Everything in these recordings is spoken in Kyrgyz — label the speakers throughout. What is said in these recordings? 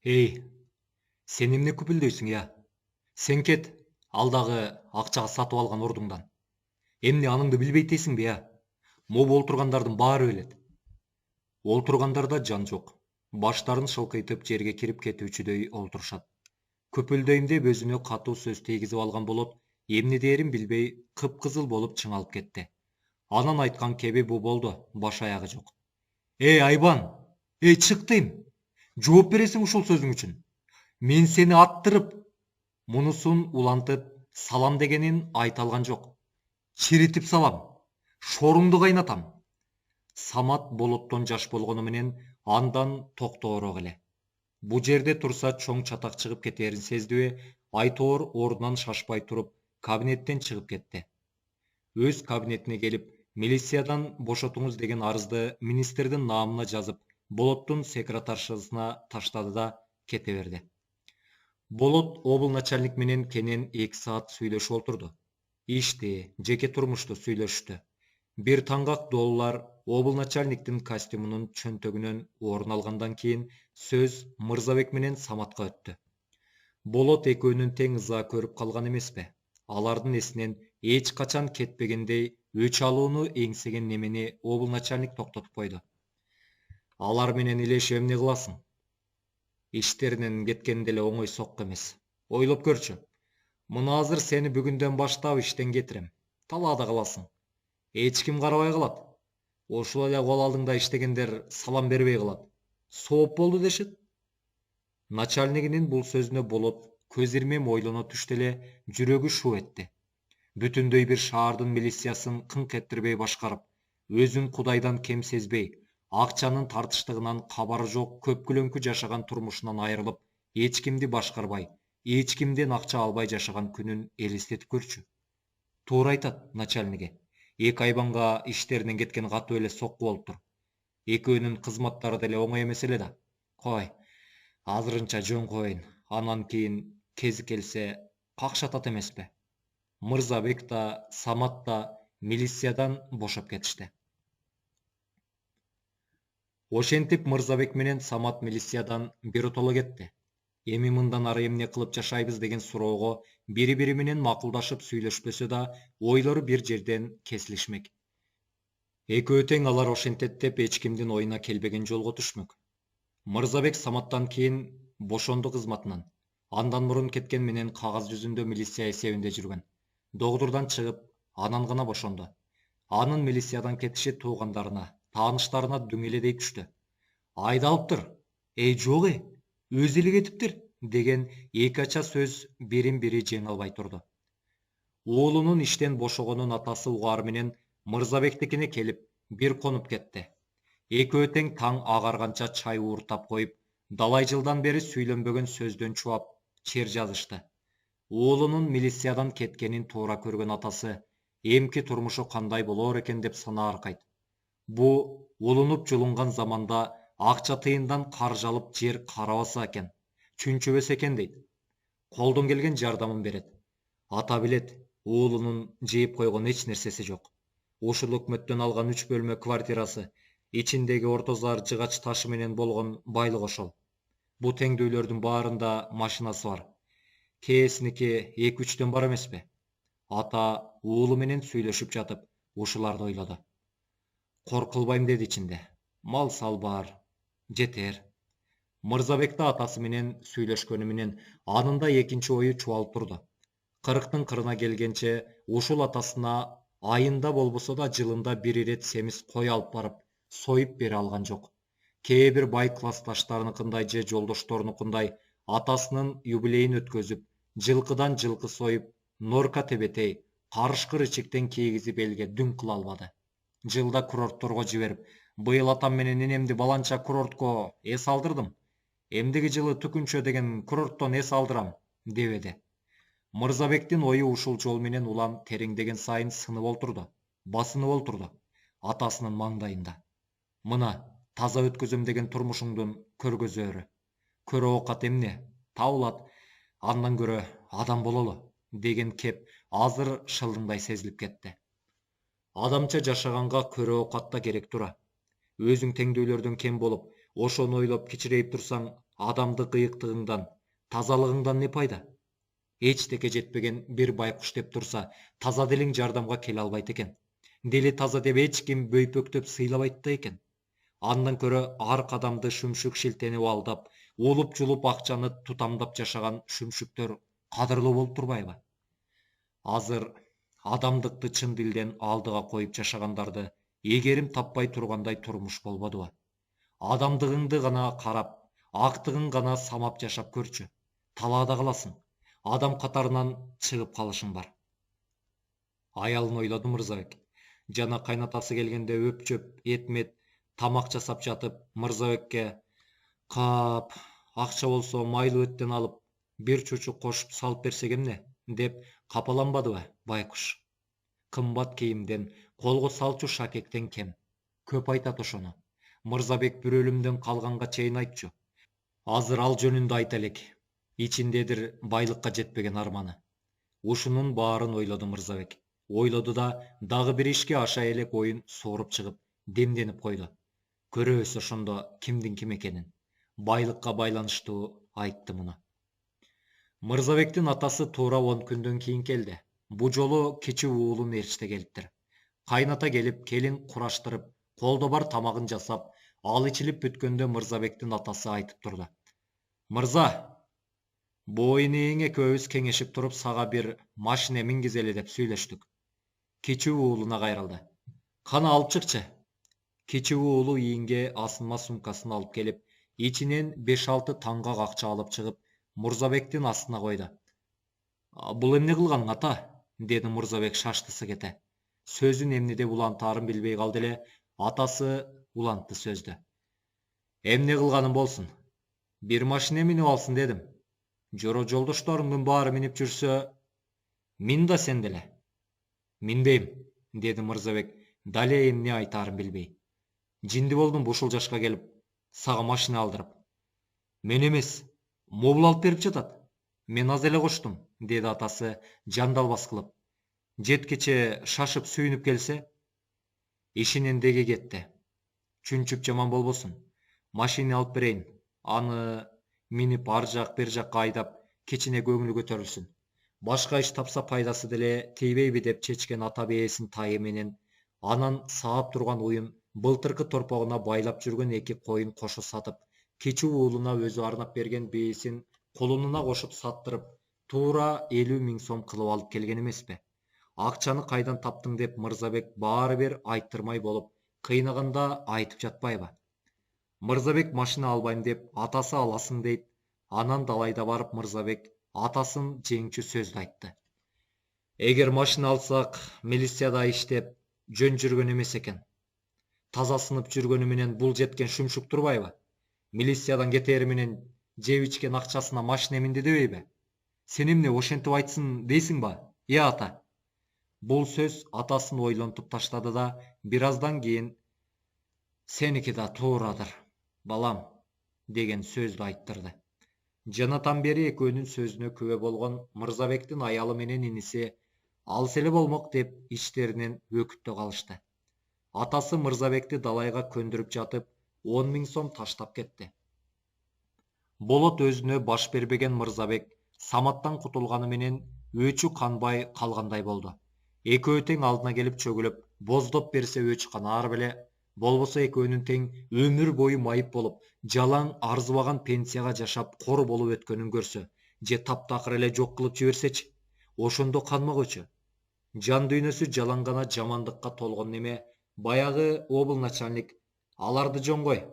Speaker 1: Эй, сен эмне күпүлдөйсүң я? Сен кет, алдағы акчага сатып алган ордуңдан. Эмне аныңды билбейтесиңби я? Могу олтургандардын баары билет. Олтургандарда жан жок. Баштарын шылкыйтып жерге кирип кетүүчүдөй олтурушат. Күпүлдөйм деп өзүнө катуу сөз тийгизип алган болот, эмне дээрин билбей кыпкызыл болуп чыңалып кетти. Анан айткан кеби бу болду, баш аягы жок. Эй, Айбан! Эй, чык дейм! Жооп бересиң ушул сөзүң үчүн. Мен сени аттырып, мунусун улантып, салам дегенин айта алган жок. Чиритип салам. Шоруңду кайнатам. Самат болоттон жаш болгону менен андан токтоороок эле. Бу жерде турса чоң чатак чыгып кетээрин сезди эле, Айтоор ордунан шашпай туруп, кабинеттен чыгып кетти. Өз кабинетине келип, милициядан бошотуңуз деген арызды министрдин наамына жазып, Болоттун секретаршасына таштады да кете берди. Болот обл начальник менен кенен 2 саат сүйлөшүп отурду. Ишти, жеке турмушту сүйлөшүштү. Бир таңгак доллар обл начальниктин костюмунун чөнтөгүнөн орун алгандан кийин сөз Мырзабек менен Саматка өттү. Болот экөөнүн тең ыза көрүп калган эмеспи? Алардын эсинен эч качан кетпегендей өч алууну эңсеген немени обл начальник токтотуп койду. Алар менен илешип эмне кыласың? Иштеринен кеткен деле оңой сокку эмес. Ойлоп көрчү. Мына азыр сени бүгүндөн баштап иштен кетирем. Талаада каласың. Эч ким карабай калат. Ошол эле кол алдыңда иштегендер салам бербей калат. Сооп болду дешет. Начальнигинин бул сөзүнө Болот көз ирмем ойлоно түштү эле, жүрөгү шу этти. Бүтүндөй бир шаардын милициясын кыңк эттирбей башкарып, өзүн Кудайдан кем сезбей, акчанын тартыштыгынан кабары жок көпкүлөңкү жашаган турмушунан айрылып, эч кимди башкарбай, эч кимден акча албай жашаган күнүн элестетип көрчү. Туура айтат начальниги. Эки Айбанга иштеринен кеткен катуу эле сокку болуптур. Экөөнүн кызматтары деле оңой эмес эле да. Кой, азырынча жөн коеюн, анан кийин кези келсе какшатат эмеспи? Мырзабек да, Самат да милициядан бошоп кетишти. Ошентип Мырзабек менен Самат милициядан биротоло кетти. Эми мындан ары эмне кылып жашайбыз деген суроого бири-бири менен макулдашып сүйлөшпөсө да, ойлору бир жерден кесилишмек. Экөө тең алар ошентет деп эч кимдин оюна келбеген жолго түшмөк. Мырзабек Саматтан кийин бошонду кызматынан. Андан мурун кеткен менен кагаз жүзүндө милиция эсебинде жүргөн. Догдурдан чыгып, анан гана бошонду. Анын милициядан кетиши туугандарына, тааныштарына дүң эледей түштү. Айдалыптыр. Эй, жок өзү эле кетиптир деген эки ача сөз бирин-бири жеңе албай турду. Уулунун иштен бошогонун атасы угаары менен Мырзабектикине келип, бир конуп кетти. Экөө тең таң агарганча чай ууртап коюп, далай жылдан бери сүйлөнбөгөн сөздөн чубап, чер жазышты. Уулунун милициядан кеткенин туура көргөн атасы эмки турмушу кандай болоор экен деп санааркайт. Бу улунуп жулунган заманда акча тыйындан каржы алып жер карабаса экен, чүнчөбөс экен дейт. Колдон келген жардамын берет. Ата билет, уулунун жейип койгон эч нерсеси жок. Ушул өкмөттөн алган 3 бөлмө квартирасы, ичиндеги ортозар жыгач ташы менен болгон байлык ошол. Бу теңдүүлөрдүн баарында машинасы бар. Кээсники 2-3төн бар эмеспи? Ата уулу менен сүйлөшүп жатып, ушуларды ойлоду. Кор кылбайм деди ичинде. Мал сал бар, жетер. Мырзабек да атасы менен сүйлөшкөнү менен анын да экинчи ою чубалып турду. 40-тын кырына келгенче ушул атасына айында болбосо да жылында бир ирет семиз кой алып барып, союп бере алган жок. Кээ бир бай классташтарыныкындай же жолдошторунукундай атасынын юбилейин өткөзүп, жылкыдан жылкы союп, норка тебетей, карышкыр ичиктен кийгизип элге дүң кыла албады. Жылда курортторго жиберип, быйыл атам менен энемди баланча курортко эс алдырдым. Эмдиги жылы Түкүнчө деген курорттон эс алдырам, дебеди. Мырзабектин ою ушул жол менен улам тереңдеген сайын сынып олтурду, басынып олтурду, атасынын маңдайында. Мына, таза өткөзөм деген турмушуңдун көргөзөрү. Көрө оокат эмне? Табылат. Андан көрө адам бололу, деген кеп азыр шылдыңдай сезилип кетти. Адамча жашаганга көрө оокат да керек тура. Өзүң теңдүүлөрдөн кем болуп, ошону ойлоп кичирейип турсаң, Адамды кыйыктыгыңдан, тазалыгыңдан не пайда? Эчтеке жетпеген bir байкуш деп турса, таза делиң жардамга келе албайт экен. Дели таза деп эч ким бөйпөктөп сыйлабайт да экен. Андан көрө ар кадамды шүмшүк шилтенип алдап, улуп жулуп акчаны тутамдап жашаган шүмшүктөр кадырлуу болуп турбайбы? Азыр адамдыкты чын дилден алдыга коюп жашагандарды эгерим таппай тургандай турмуш болбодубу? Адамдыгыңды гана карап, актыгың гана самап жашап көрчү. Талаада каласың. Адам катарынан чыгып калышың бар. Аялын ойлоду Мырзабек. Жана кайнатасы келгенде өпчөп, этмет, тамак жасап жатып, Мырзабекке кап, акча болсо майлуу өттөн алып, бир чучук кошуп салып берсек эмне? Деп капаланбадыбы байкуш? Кымбат кийимден, колго салчу шакектен кем. Көп айтат ошону. Мырзабек бир өлүмдөн калганга чейин айтчу. Азыр ал жөнүндө айта элек. Ичиндедир байлыкка жетпеген арманы. Ушунун баарын ойлоду Мырзабек. Ойлоду да дагы бир ишке аша элек оюн сооруп чыгып, демденип койду. Көрөбүз ошондо кимдин ким экенин. Байлыкка байланыштуу айтты муну. Мырзабектин атасы туура 10 күндөн кийин келди. Бу жолу кичи уулу Мерчте келиптир. Кайната келип, келин кураштырып, колдо бар тамагын жасап, ал ичилип бүткөндө Мырзабектин атасы айтып турду. Мырза, боюнең экөөбүз кеңешип туруп сага бир машина мингизели деп сүйлөштүк. Кичи уулуна кайрылды. Кана алып чыкчы. Кичи уулу ийинге асынма сумкасын алып келип, ичинен 5-6 таңгак акча алып чыгып, Мырзабектин астына койду. Бул эмне кылганың ата? Деди Мырзабек шаштысы кете. Сөзүн эмнеде улантаарын билбей калды эле, атасы улантты сөздү. Эмне кылганым болсун? Бир машина минип алсын дедим. Жоро жолдошторуңдун баары минип жүрсө, мин да сен деле. Минбейм, деди Мырзабек, дале эмне айтаарын билбей. Жинди болдум ушул жашка келип, сага машина алдырып. Мен эмес, мобул алып берип жатат. Мен аз эле коштум, деди атасы жандалбас кылып. Жеткече шашып сүйүнүп келсе, ишинен деги кетти. Чүнчүп жаман болбосун. Машина алып берейин. Аны минип ар жак бер жакка айдап, кечине көңүлү көтөрүлсүн. Башка иш тапса пайдасы деле тийбейби деп чечкен ата бээсин тайы менен, анан саап турган уюн былтыркы торпогуна байлап жүргөн 2 коюн кошо сатып, кичи уулуна өзү арнап берген бээсин колунуна кошуп саттырып, туура 50 000 сом кылып алып келген эмеспи? Акчаны кайдан таптың деп Мырзабек баары бир айттырмай болуп, кыйнаганда айтып жатпайбы? Мырзабек машина албайм деп атасы аласың дейт. Анан далайда барып Мырзабек атасын жеңчү сөздү айтты. Эгер машина алсак, милицияда иштеп, жөн жүргөн эмес экен. Тазасынып жүргөнү менен бул жеткен шүмшүк турбайбы? Милициядан кетери менен жеп ичкен акчасына машина минди дебейби? Сен эмне ошентип айтсын дейсиң ба? Ата? Бул сөз атасын ойлонтуп таштады да, бир аздан кийин сеники да туурадыр, балам, деген сөздү айттырды. Жанатан бери экөөнүн сөзүнө күбө болгон Мырзабектин аялы менен иниси алыс эле болмок деп ичтеринен өкүттө калышты. Атасы Мырзабекти далайга көндүрүп жатып, 10 000 сом таштап кетти. Болот өзүнө баш бербеген Мырзабек Саматтан кутулганы менен өчү канбай калгандай болду. Экөө тең алдына келип чөгүлүп, боздоп берсе өчү канаар беле, болбосо экөөнүн тең өмүр бою майып болуп, жалаң арзыбаган пенсияга жашап кор болуп өткөнүн көрсө, же таптакыр эле жок кылып жиберсечи, ошондо канмагычы. Жан дүйнөсү жалаң гана жамандыкка толгон неме, баягы облначальник аларды жоңгой,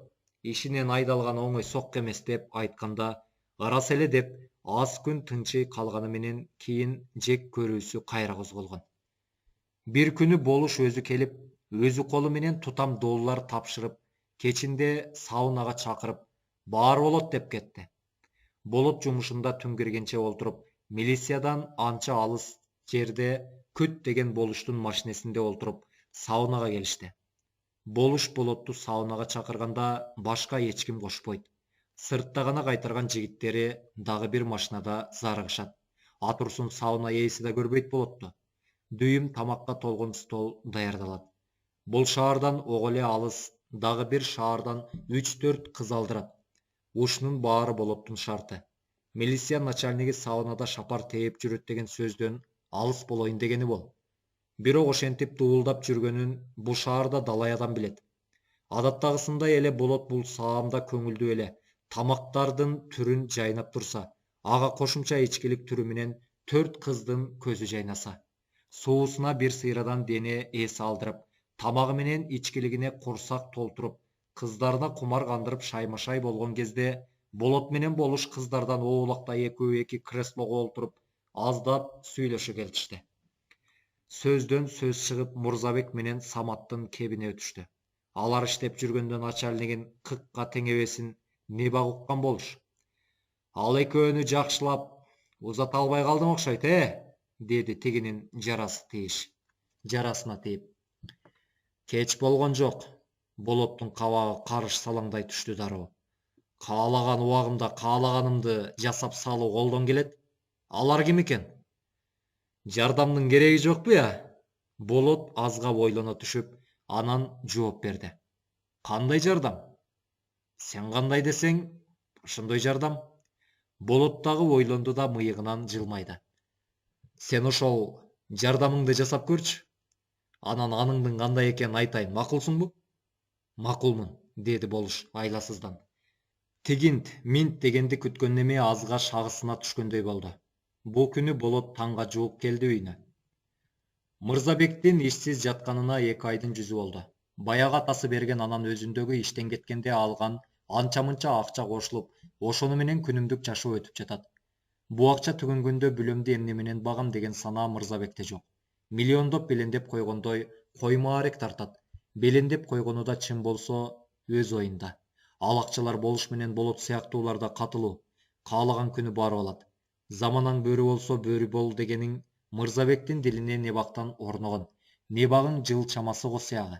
Speaker 1: ишинен айдалган оңой сокко эмес деп айтканда, ырас эле деп аз күн тынчый калганы менен кийин жек көрүүсү кайра козголгон. Бир күнү болуш өзү келип, өзү колу менен тутам доллар тапшырып, кечинде саунага чакырып, баар болот деп кетти. Болот жумушунда түн киргенче олтуруп, милициядан анча алыс жерде күт деген болуштун машинесинде олтуруп, саунага келишти. Болуш Болотту саунага чакырганда башка эч ким кошпойт. Сыртта гана кайтарган жигиттери дагы бир машинада зарыгышат. Атурсун сауна ээси да көрбөйт Болотту. Дүйүм тамакка толгон стол даярдалат. Бул шаардан ого эле алыс, дагы бир шаардан 3-4 кыз алдырат. Ушунун баары Болоттун шарты. Милиция начальниги сабынада шапар тээп жүрөт деген сөздөн алыс болоюн дегени бол. Бирок ошентип дуулдап жүргөнүн бул шаарда далай адам билет. Адаттагысындай эле Болот бул саамда көңүлдүү эле тамактардын түрүн жайнап турса, ага кошумча ичкилик түрү менен 4 кыздын көзү жайнаса, суусуна бир сыйрадан дене эс алдырып, тамагы менен ичкилигине курсак толтуруп, кыздарына кумар кандырып шаймашай болгон кезде Болот менен Болуш кыздардан оолактай экөө эки креслого олтуруп аздап сүйлөшө келишти. Сөздөн сөз чыгып Мурзабек менен Саматтын кебине өтүштү. Алар иштеп жүргөндө начальнигин кыкка теңебесин небак уккан Болуш. Ал экөөнү жакшылап узата албай калдың окшойт, деди тигинин жарасына тийип. Кеч болгон жок. Болоттун кабагы карыш салаңдай түштү дароо. Каалаган убагымда каалаганымды жасап салуу колдон келет. Алар ким экен? Жардамдын кереги жокпу я? Болот азга ойлоно түшүп, анан жооп берди. Кандай жардам? Сен кандай десең, ошондой жардам. Болот дагы ойлонду да мыйыгынан жылмайды. Сен ошол жардамыңды жасап көрчү. Анан аныңдын кандай экенин айтайын, макулсуңбу? Макулмун, деди Болуш айласыздан. Тигинт, минт дегенди күткөн неме азга шагысына түшкөндөй болду. Бул күнү Болот таңга жууп келди үйүнө. Мырзабектин ишсиз жатканына 2 айдын жүзү болду. Баягы атасы берген анан өзүндөгү иштен кеткенде алган анча-мынча акча кошулуп, ошону менен күнүмдүк жашоо өтүп жатат. Бу акча түгөнгөндө бүлөмдү эмне менен багам деген санаа Мырзабекте жок. Миллиондоп белендеп койгондой коймаарек тартат. Белендеп койгону да чын болсо өз оюнда. Ал акчалар Болуш менен Болот сыяктууларда катылуу. Каалаган күнү барып алат. Заманаң бөрү болсо бөрү бол дегениң Мырзабектин дилине небактан орногон. Небагың жыл чамасы го сыягы.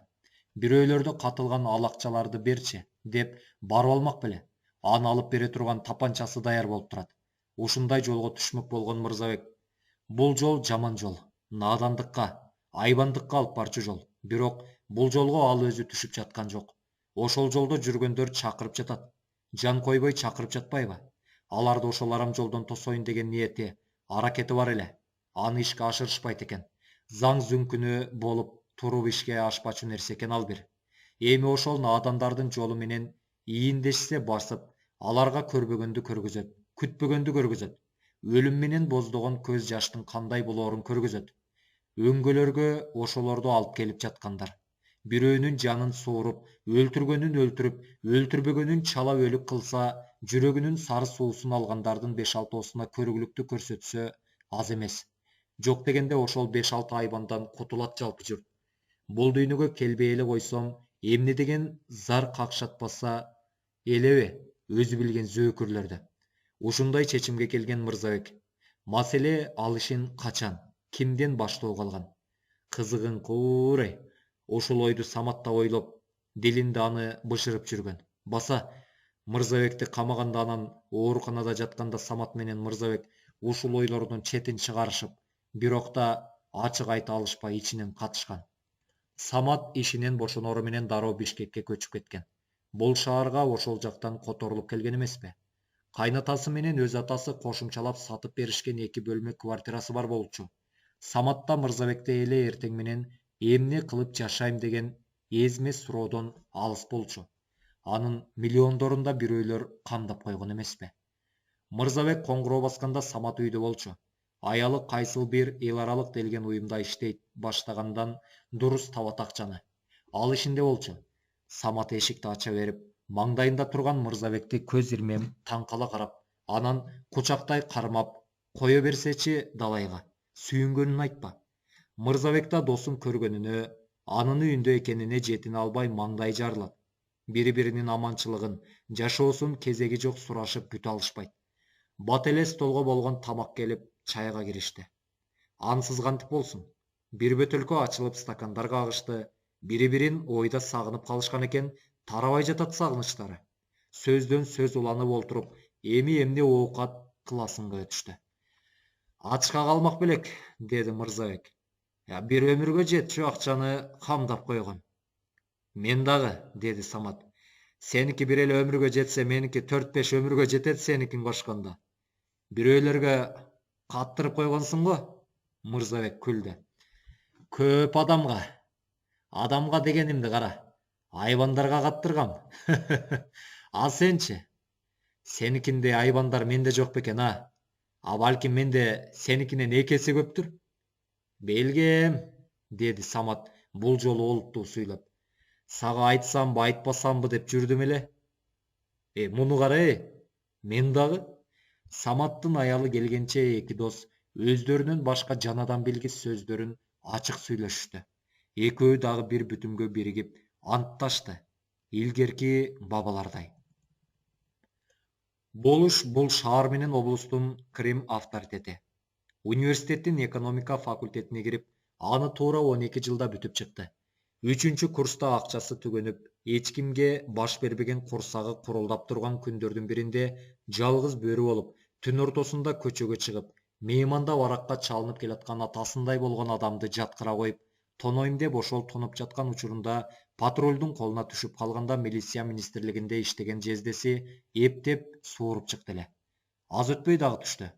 Speaker 1: Бирөөлөрдө катылган ал акчаларды берчи, деп барып алмак беле. Аны алып бере турган тапанчасы даяр болуп турат. Ушундай жолго түшмөк болгон Мырзабек. Бул жол жаман жол. Надандыкка, айбандыкка алып барчу жол. Бирок бул жолго ал өзү түшүп жаткан жок. Ошол жолдо жүргөндөр чакырып жатат. Жан койбой чакырып жатпайбы? Аларды ошол арам жолдон тосоюн деген ниети, аракети бар эле. Аны ишке ашырышпайт экен. Заң зүңкүнө болуп туруп ишке ашпачу нерсе экен ал бир. Эми ошол надандардын жолу менен ийиндешсе басып, аларга көрбөгөндү көргөзөт, күтпөгөндү көргөзөт. Өлүм менен боздогон көз жаштын кандай болоорун көргөзөт. Өңгөлөргө ошолорду алып келип жаткандар. Бирөөнүн жанын сууруп, өлтүргөнүн өлтүрүп, өлтүрбөгөнүн чала өлүк кылса, жүрөгүнүн сары суусун алгандардын 5-6 көрүгүлүктү көрсөтсө аз эмес. Жок дегенде ошол 5-6 айбандан кутулат жалпы жұрт. Бул дүйнөгө келбей эле койсом, эмне деген зар какшатпаса элеби өзү билген зөөкүрлөрдү. Ушундай чечимге келген Мырзабек. Маселе ал ишин качан, кимден баштоо калган? Кызыгың куурай. Ошол ойду Самат да ойлоп, дилинде аны бышырып жүргөн. Баса, Мырзабекти камаганда анан ооруканада жатканда Самат менен Мырзабек ушул ойлордун четин чыгарышып, бирок да ачык айта алышпай ичинен катышкан. Самат ишинен бошонору менен дароо Бишкекке көчүп кеткен. Бул шаарга ошол жактан которулуп келген эмеспи? Кайнатасы менен өз атасы кошумчалап сатып беришкен 2 бөлмө квартирасы бар болчу. Самат да Мырзабекте эле эртең менен эмне кылып жашайм деген эзме суроодон алыс болчу. Анын миллиондорун да бирөөлөр камдап койгон эмеспи? Мырзабек коңгуроо басканда Самат үйдө болчу. Аялы кайсыл бир эл аралык делген уюмда иштейт баштагандан дурус табат акчаны. Ал ишинде болчу. Самат эшикти ача берип, маңдайында турган Мырзабекти көз ирмем таңкала карап, анан кучактай кармап, кое берсечи далайга, сүйүнгөнүн айтпа. Мырзабек да досун көргөнүнө, анын үйүндө экенине жетине албай маңдай жарылат. Бири-биринин аманчылыгын, жашоосун кезеги жок сурашып күтө алышпайт. Бат эле столго болгон тамак келип, чайга киришти. Ансыз кантип болсун? Бир бөтөлкө ачылып стакандар кагышты. Бири-бирин ойда сагынып калышкан экен, тарабай жатат сагынычтары. Сөздөн сөз уланып олтуруп, эми эмне оокат кыласынга өтүштү. Ачка калмак белек, деди Мырзабек. Бир өмүргө жетчү акчаны камдап койгон. Мен дагы, деди Самат. Seniki bir ele ömürgө жетсе, меники 4-5 ömürgө жетет senikин кошкондо. Бирөөлөргө каттырып койгонсуң го? Мырзабек күлдү. Көп адамга дегенимди кара. Айбандарга каттыргам. А сенчи? Senikinde айбандар менде жок бекен, а? А балким менде senikинен 2 эсе көптүр? Белгем, деди Самат бул жолу олуттуу суйлап. Сага айтсамбы, айтпасамбы деп жүрдүм эле. Муну кара, мен дагы. Саматтын аялы келгенче эки дос өздөрүнөн башка жанадан билгис сөздөрүн ачык сүйлөшүштү. Экөө дагы бир бүтүмгө биригип антташты. Илгерки бабалардай. Болуш бул шаар менен облустун Крим авторитети. Университеттин экономика факультетине кирип, аны туура 12 жылда бүтүп чыкты. 3-курста акчасы түгөнүп, эч кимге баш бербеген курсагы курулдап турган күндөрдүн биринде жалгыз бөрү болуп, түн ортосунда көчөгө чыгып, меймандап аракка чалынып келаткан атасындай болгон адамды жаткыра коюп, тонойм деп ошол тонуп жаткан учурунда патрулдун колуна түшүп калганда милиция министрлигинде иштеген жездеси эптеп сууруп чыкты эле. Аз өтпөй дагы түштү.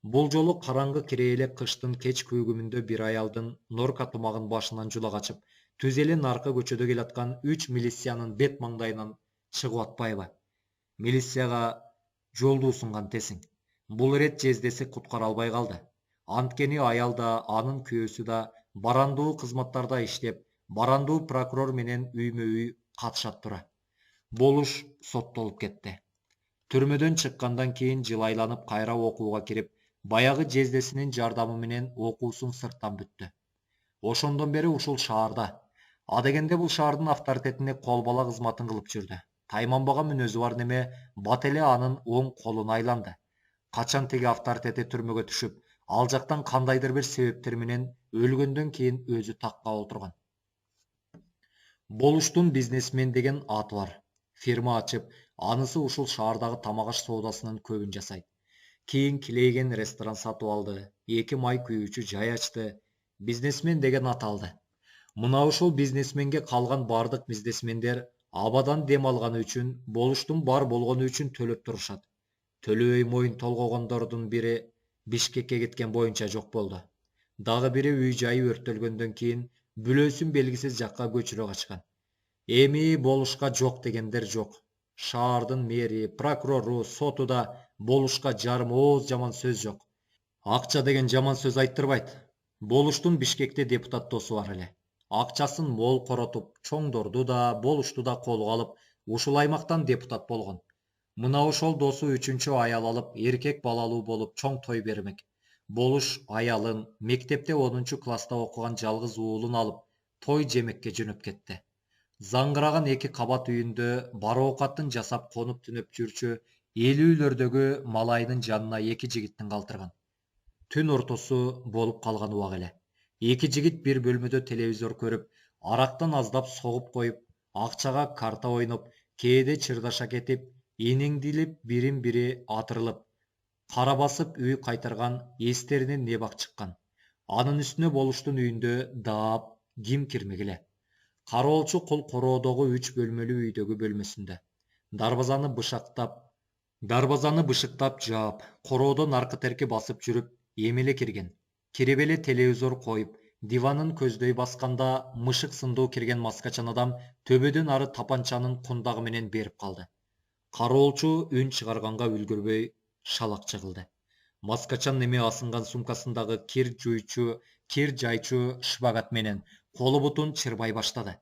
Speaker 1: Бул жолу караңгы кире эле кыштын кеч көгүмүндө бир аялдын норка тумагын башынан жула качып, түз эле наркы көчөдө келаткан 3 милициянын бет маңдайынан чыгып атпайбы? Милицияга жолду сунган тесиң. Бул ирет жездеси куткара албай калды. Анткени аял да, анын күйөөсү да барандуу кызматтарда иштеп, барандуу прокурор менен үймө-үй катышат тура. Болуш соттолуп кетти. Түрмөдөн чыккандан кийин жылайланып кайра окууга кирип, баягы жездесинин жардамы менен окуусун сырттан бүттү. Ошондон бери ушул шаарда, адегенде бул шаардын авторитетине кол бала кызматын кылып жүрдү. Тайманбаган мүнөзү бар неме бат эле анын оң колуна айланды. Качан теги авторитети түрмөгө түшүп, ал жактан кандайдыр бир себептер менен өлгөндөн кийин өзү такка отурган. Болуштун бизнесмен деген аты бар. Фирма ачып, анысы ушул шаардагы тамак-аш соодасынын көбүн жасайт. Кийин килейген ресторан сатып алды, 2 май күйүүчү жай ачты, бизнесмен деген ат алды. Мына ушул бизнесменге калган бардык бизнесмендер абадан дем алганы үчүн, болуштун бар болгону үчүн төлөп турушат. Төлөбөй моюн толгогондордун бири Бишкекке кеткен боюнча жок болду. Дагы бири үй жайы өрттөлгөндөн кийин бүлөсүн белгисиз жакка көчүрө качкан. Эми болушка жок дегендер жок. Шаардын мэри, прокурору, соту да болушка жарым ооз жаман сөз жок. Акча деген жаман сөз айттырбайт. Болуштун Бишкекте депутат досу бар эле. Акчасын мол коротуп, чоңдорду да, болушту да колго алып, ушул аймактан депутат болгон. Мына ошол досу 3-чү аял алып, эркек балалуу болуп чоң той бермек. Болуш аялын, мектепте 10-класста окуган жалгыз уулун алып, той жемекке жөнөп кетти. Заңгыраган 2 кабат үйүндө бар оокатын жасап конуп түнөп жүрчү 50 үйлөрдөгү малайдын жанына 2 жигиттин калтырган. Түн ортосу болуп калган убак эле. 2 жигит бир бөлмөдө телевизор көрүп, арактан аздап согуп коюп, акчага карта ойноп, кээде чырдаша кетип, энеңдилип бирин-бири атырылып, кара басып үй кайтарган эстеринен не бак чыккан. Анын үстүнө болуштун үйүндө даап, ким кирмек эле. Кароолчу кул короодогу 3 бөлмөлүү үйдөгү бөлмөсүндө. Дарбазаны бышыктап жаап, короодо наркы терки басып жүрүп, эмеле кирген. Кирип эле телевизор коюп, диванын көздөй басканда мышык сындуу кирген маскачан адам төбөдөн ары тапанчанын кундагы менен берип калды. Кароолчу үн чыгарганга үлгүрбөй шалак чыгылды. Маскачан неме асынган сумкасындагы кир жайчу шпагат менен колу бутун чырбай баштады.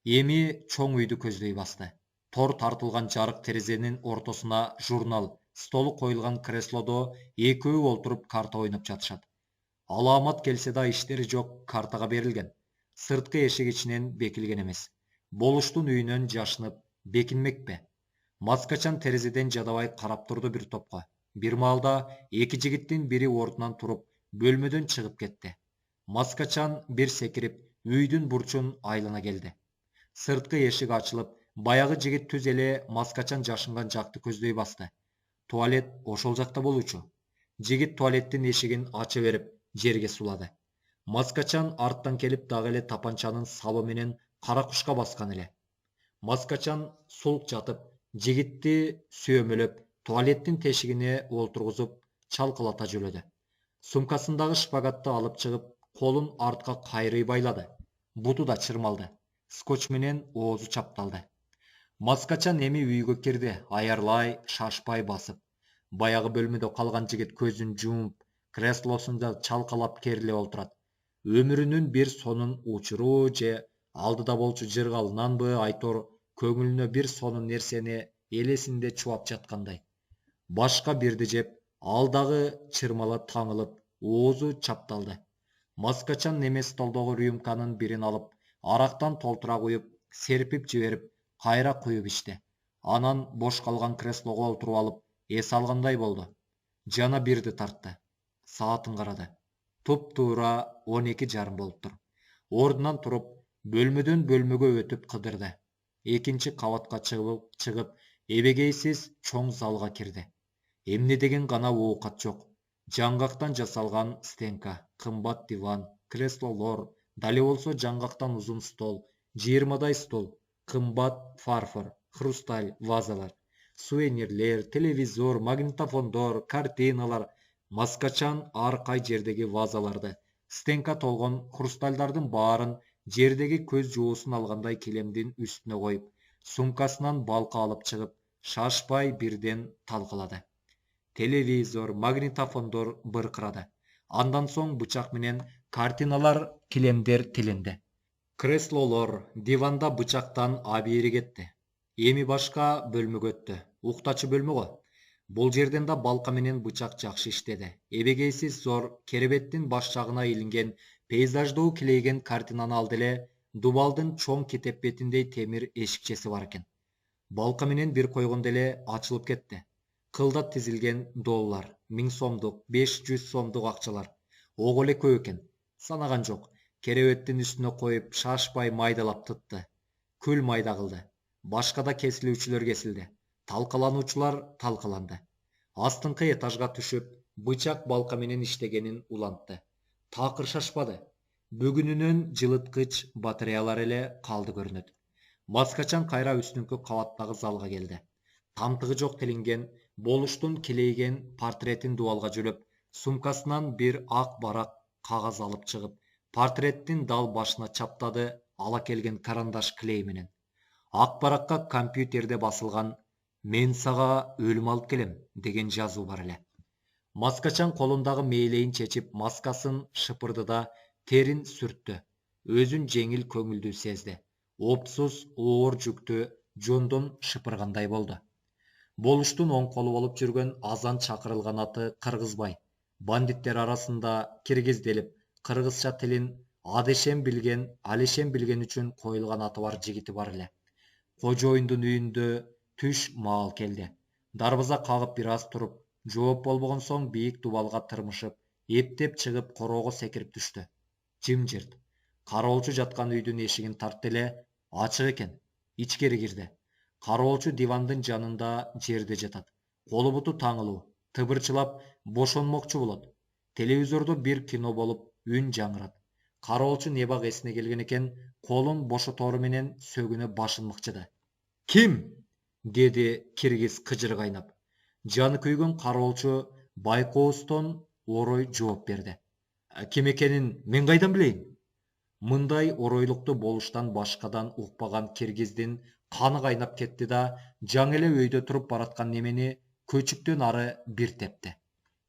Speaker 1: Эми чоң үйдү көздөй басты. Тор тартылган жарык терезенин ортосуна журнал, столу коюлган креслодо экөө олтуруп карта ойноп жатышат. Аламат келсе да иштери жок картага берилген. Сырткы эшик ичинен бекилген эмес. Болуштун үйүнөн жашынып, бекинмекпи? Маскачан терезеден жадабай карап турду бир топко. Бир маалда 2 жигиттин бири ордунан туруп, бөлмөдөн чыгып кетти. Маскачан бир секирип, үйдүн бурчун айлана келди. Сырткы эшик ачылып, баягы жигит түз эле маскачан жашынган жакты көздөй басты. Туалет ошол жакта болчу. Жигит туалеттин эшигин ача берип, жерге сулады. Маскачан арттан келип дагы эле тапанчанын сабы менен кара кушка баскан эле. Маскачан сулк жатып, жигитти сүйөмөлөп, туалеттин тешигине олтургузуп, чалкалата жөнөдү. Сумкасындагы шпагатты алып чыгып, колун артка кайрый байлады. Буту да чырмалды. Скотч менен оозу чапталды. Маскачан эми үйгө кирди, аярлай, шашпай басып. Баягы бөлмөдө калган жигит көзүн жумуп, креслосунда чалкалап кериле олтурат. Өмүрүнүн бир сонун учуру же алдыда болчу жыргалынанбы айтор көңүлүнө бир сонун нерсени элесинде чубап жаткандай. Башка бирди жеп, алдагы чырмала таңылып, оозу чапталды. Маскачан неме столдогу рюмканын бирин алып, арактан толтура куюп, серпип жиберип, кайра куюп ичти. Анан бош калган креслого олтуруп алып, эс алгандай болду. Жана бирди тартты. Саатын карады. Туп-туура 12:30 болуптур. Ордунан туруп, бөлмөдөн бөлмөгө өтүп кыдырды. Экинчи кабатка чыгып, эбегейсиз чоң залга кирди. Эмне деген гана оокат жок. Жаңгактан жасалган стенка, кымбат диван, креслолор, дали болсо жаңгактан узун стол, 20 стол, кымбат фарфор, хрусталь, вазалар, сувенирлер, телевизор, магнитофондор, картиналар. Маскачан ар кай жердеги вазаларды, стенка толгон хрустальдардын баарын жердеги көз жоосун алгандай килемдин үстүнө коюп, сумкасынан балка алып чыгып, шашпай бирден талкалады. Телевизор, магнитофондор быркырады. Андан соң бычак менен картиналар, килемдер тилинди. Креслолор, диванда бычактан абийири кетти. Эми башка бөлмөгө өттү. Уктачу бөлмө го. Бул жерден да балка менен бычак жакшы иштеди. Эбегейсиз зор керебеттин баш жагына илинген пейзаждуу килейген картинаны алды эле, дубалдын чоң китеп бетиндей темир эшикчеси бар экен. Балка менен бир койгондо эле ачылып кетти. Кылдат тизилген доллар, 1000 сомдук, 500 сомдук акчалар. Ого эле көп экен. Санаган жок. Керебеттин үстүнө коюп, шашпай майдалап тытты. Күл майда кылды. Башка да кесилүүчүлөр кесилди. Талкалануучулар талкаланды. Астыңкы этажга түшүп, бычак балка менен иштегенин улантты. Такыр шашпады. Бүгүнүнөн жылыткыч батареялар эле калды көрүнөт. Маскачан кайра үстүңкү кабаттагы залга келди. Тамтыгы жок тилинген, болуштун килейген портретин дубалга жүлөп, сумкасынан бир ак барак кагаз алып чыгып, портреттин дал башына чаптады ала келген карандаш клей менен. Ак баракка компьютерде басылган «Мен сага өлүм алып келем» деген жазуу бар эле. Маскачан колундагы мээлейин чечип, маскасын шыпырды да терин сүрттү. Өзүн жеңил көңүлдүү сезди. Опсуз, оор жүктү жондон шыпыргандай болду. Болуштун оң колу болуп жүргөн азан чакырылган аты Кыргызбай. Бандиттер арасында киргизделип, кыргызча тилин Алишем билген үчүн коюлган аты бар жигити бар эле. Кожоюндун үйүндө түш маал келди. Дарбаза кагып бир аз туруп, жооп болбогон соң бийик дубалга тырмышып, эптеп чыгып короого секирип түштү. Жымжырт. Кароолчу жаткан үйдүн эшигин тартты эле, ачык экен. Ичкери кирди. Кароолчу дивандын жанында жерде жатат. Колу буту таңылуу, тыбырчылап бошонмокчу болот. Телевизордо бир кино болуп, үн жаңырат. Кароолчу небак эсине келген экен, колун бошотору менен сөгүнө башын мыкчыды. «Ким?» деди киргиз кыжыр кайнап. Жаны күйгөн кароолчу байкоостон орой жооп берди. «Ким экенин мен кайдан билейин?» Мындай оройлукту болуштан башкадан укпаган киргиздин каны кайнап кетти да, жаңы эле өйдө туруп бараткан немени көчүктөн ары бир тепти.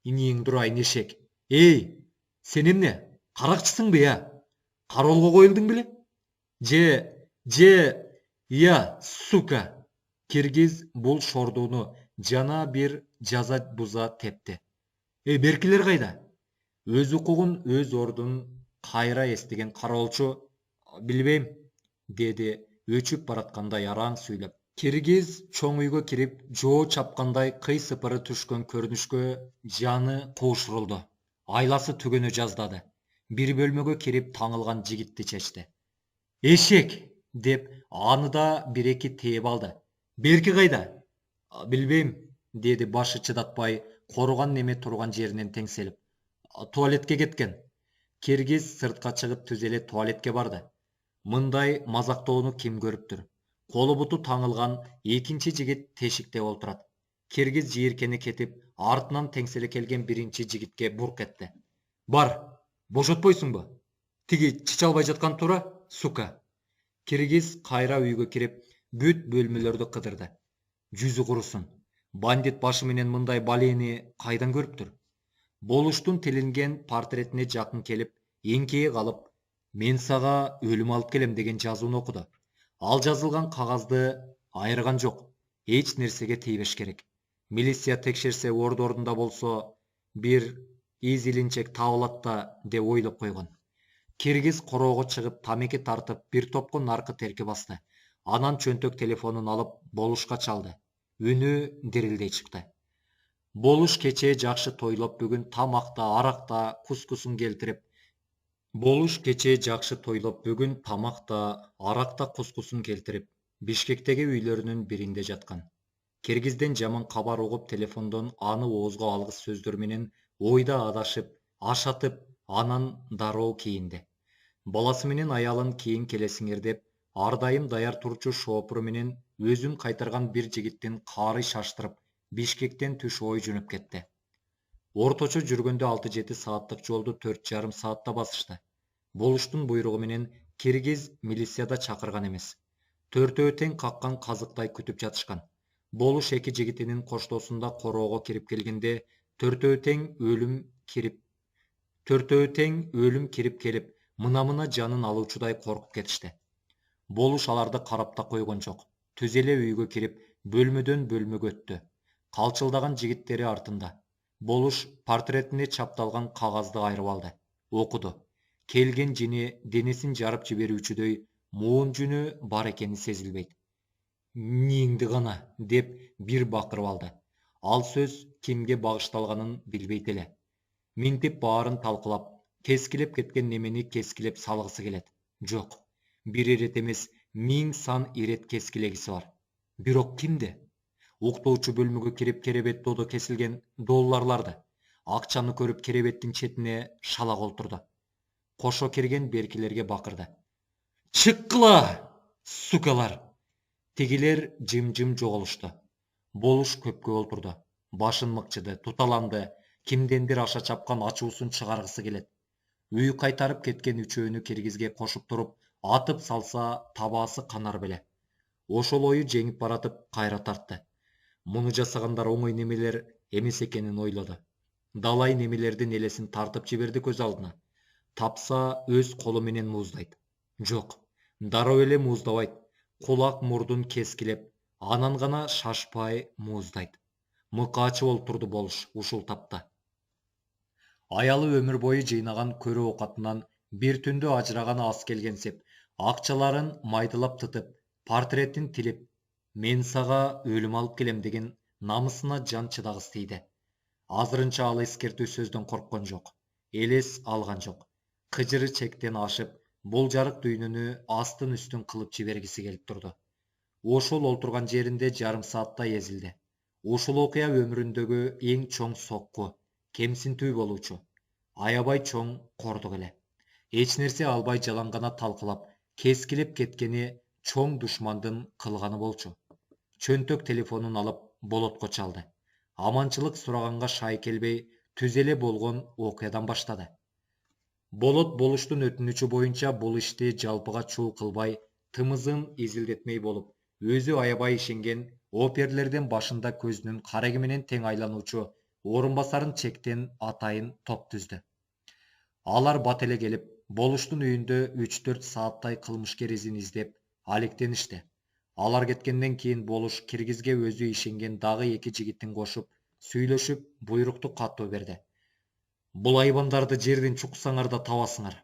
Speaker 1: «Иниң дурайын эшек. Эй, сен эмне? Каракчысыңбы я? Кароолго коюлдуң беле? Я, сука!» Киргиз бул шордууну жана бир жаза буза тепти. Беркилер кайда? Өз укугун, өз ордун кайра эстеген кароолчу «Билбейм», деди өчүп бараткандай араң сүйлөп. Киргиз чоң үйгө кирип, жоо чапкандай кый-сыпыры түшкөн көрүнүшкө жаны куушурулду. Айласы түгөнө жаздады. Бир бөлмөгө кирип таңылган жигитти чечти. «Эшек!» деп аны да бир-эки тээп алды. «Берки кайда?» «Билбейм», деди башы чыдатпай, коруган неме турган жеринен теңселип. «Туалетке кеткен». Киргиз сыртка чыгып түз эле туалетке барды. Мындай мазактоону ким көрүптүр? Колу буту таңылған екінші жігіт тешікте отырады. Киргиз жиіркені кетіп, артынан теңселе келген бірінші жігітке бұрқ етті. Бар, бошотпойсың ба? Тиги чычалбай жатқан тура, сука. Киргиз қайра үйгө кирип, бүт бөлмөлөрдү кыдырды. Жүзү курусын. Бандит башы менен мындай балени кайдан көрүптүр? Болуштун тилинген портретине жакын келип, эңкейе калып, мен сага өлүм алып келем деген жазууну окуду. Ал жазылган кагазды айырган жок. Эч нерсеге тийбеш керек. Милиция текшерсе ордорунда болсо, бир из илинчек табылат да деп ойлоп койгон. Киргиз короого чыгып, тамеки тартып, бир топко наркы терке басты. Анан чөнтөк телефонун алып, Болушка чалды. Үнү дирилдей чыкты. Болуш кечээ жакшы тойлоп, бүгүн тамакта, аракта кускусун келтирип, Бишкектеги үйлөрүнүн биринде жаткан. Киргизден жаман кабар угуп, телефондон аны оозго алгыс сөздөр менен ойда адашып, ашатып, анан дароо кийинди. Баласы менен аялын кийин келесиңер деп, ар дайым даяр турчу шоопуру менен өзүн кайтарган бир жигиттин каары шаштырып, Бишкектен түш ой жөнөп кетти. Орточо жүргөндө 6-7 сааттык жолду 4,5 саатта басышты. Болуштун буйругу менен Киргиз милицияда чакырган эмес. Төртөө тең каккан казыктай күтүп жатышкан. Болуш эки жигитинин коштоосунда короого кирип келгенде, төртөө тең өлүм кирип келип, мына жанын алуучудай коркуп кетишти. Болуш аларды карап да койгон жок. Түз эле үйгө кирип, бөлмөдөн бөлмөгө өттү. Калчылдаган жигиттери артында. Болуш портретине чапталган кагазды айрып алды. Окуду. Келген жини денесин жарып жиберүүчүдөй муун жүнү бар экени сезилбейт. Ниңди гана деп бир бакырып алды. Ал сөз кимге багышталганын билбейт эле. Минтип баарын талкылап, кескилеп кеткен немени кескилеп салгысы келет. Жок. Бир ирет эмес, 1000 сан ирет кескилегиси бар. Бирок кимде? Уктоочу бөлмөгө кирип, керебет додо кесилген долларларды, акчаны көрүп, керебеттин четине шала колтурду. Кошо кирген беркилерге бакырды. Чыккыла, сукалар! Тигилер жым-жым жоголушту. Болуш көпкө олтурду. Башын мыкчыды, туталанды. Кимдендир аша чапкан ачуусун чыгаргысы келет. Үй кайтарып кеткен үчөөнү Киргизге кошуп туруп, атып салса табаасы канар беле. Ошол ою жеңип баратып кайра тартты. Муну жасагандар оңой немелер эмес экенин ойлоду. Далай немелердин элесин тартып жиберди көз алдына. Тапса өз колу менен мууздайт. Жок, дароо эле мууздабайт. Кулак мурдун кескилеп, анан гана шашпай мууздайт. Мыкаачы болуп турду Болуш ушул тапта. Аялы өмүр бою жыйнаган көрө оокатынан бир түндө ажыраган ас келгенсеп, акчаларын майдылап тытып, портретин тилип, мен сага өлүм алып келем деген намысына жан чыдагыс тийди. Азырынча ал эскертүү сөздөн корккон жок. Элес алган жок. Кыжыры чектен ашып, бул жарык дүйнөнү астын үстүн кылып жибергиси келип турду. Ошол олтурган жеринде жарым сааттай эзилди. Ушул окуя өмүрүндөгү эң чоң сокку, кемсинтүү болуучу. Аябай чоң кордук эле. Эч нерсе албай жалаң гана талкылап, кескилеп кеткени чоң душмандын кылганы болчу. Чөнтөк телефонун алып Болотко чалды. Аманчылык сураганга шай келбей, түз эле болгон окуядан баштады. Болот Болуштун өтүнүчү боюнча бул ишти жалпыга чуу кылбай, тымызын изилдетмей болуп, өзү аябай ишенген оперлерден башында көзүнүн кареги менен тең айлануучу орун басарын чектен атайын топ түздү. Алар бат эле келип, Болуштун үйүндө 3-4 сааттай кылмышкер изин издеп, алектеништи. Алар кеткенден кийин Болуш Киргизге өзү ишенген дагы эки жигиттин кошуп, сүйлөшүп, буйрукту каттуу берди. Бул айбандарды жерден чуксаңар да табасыңар.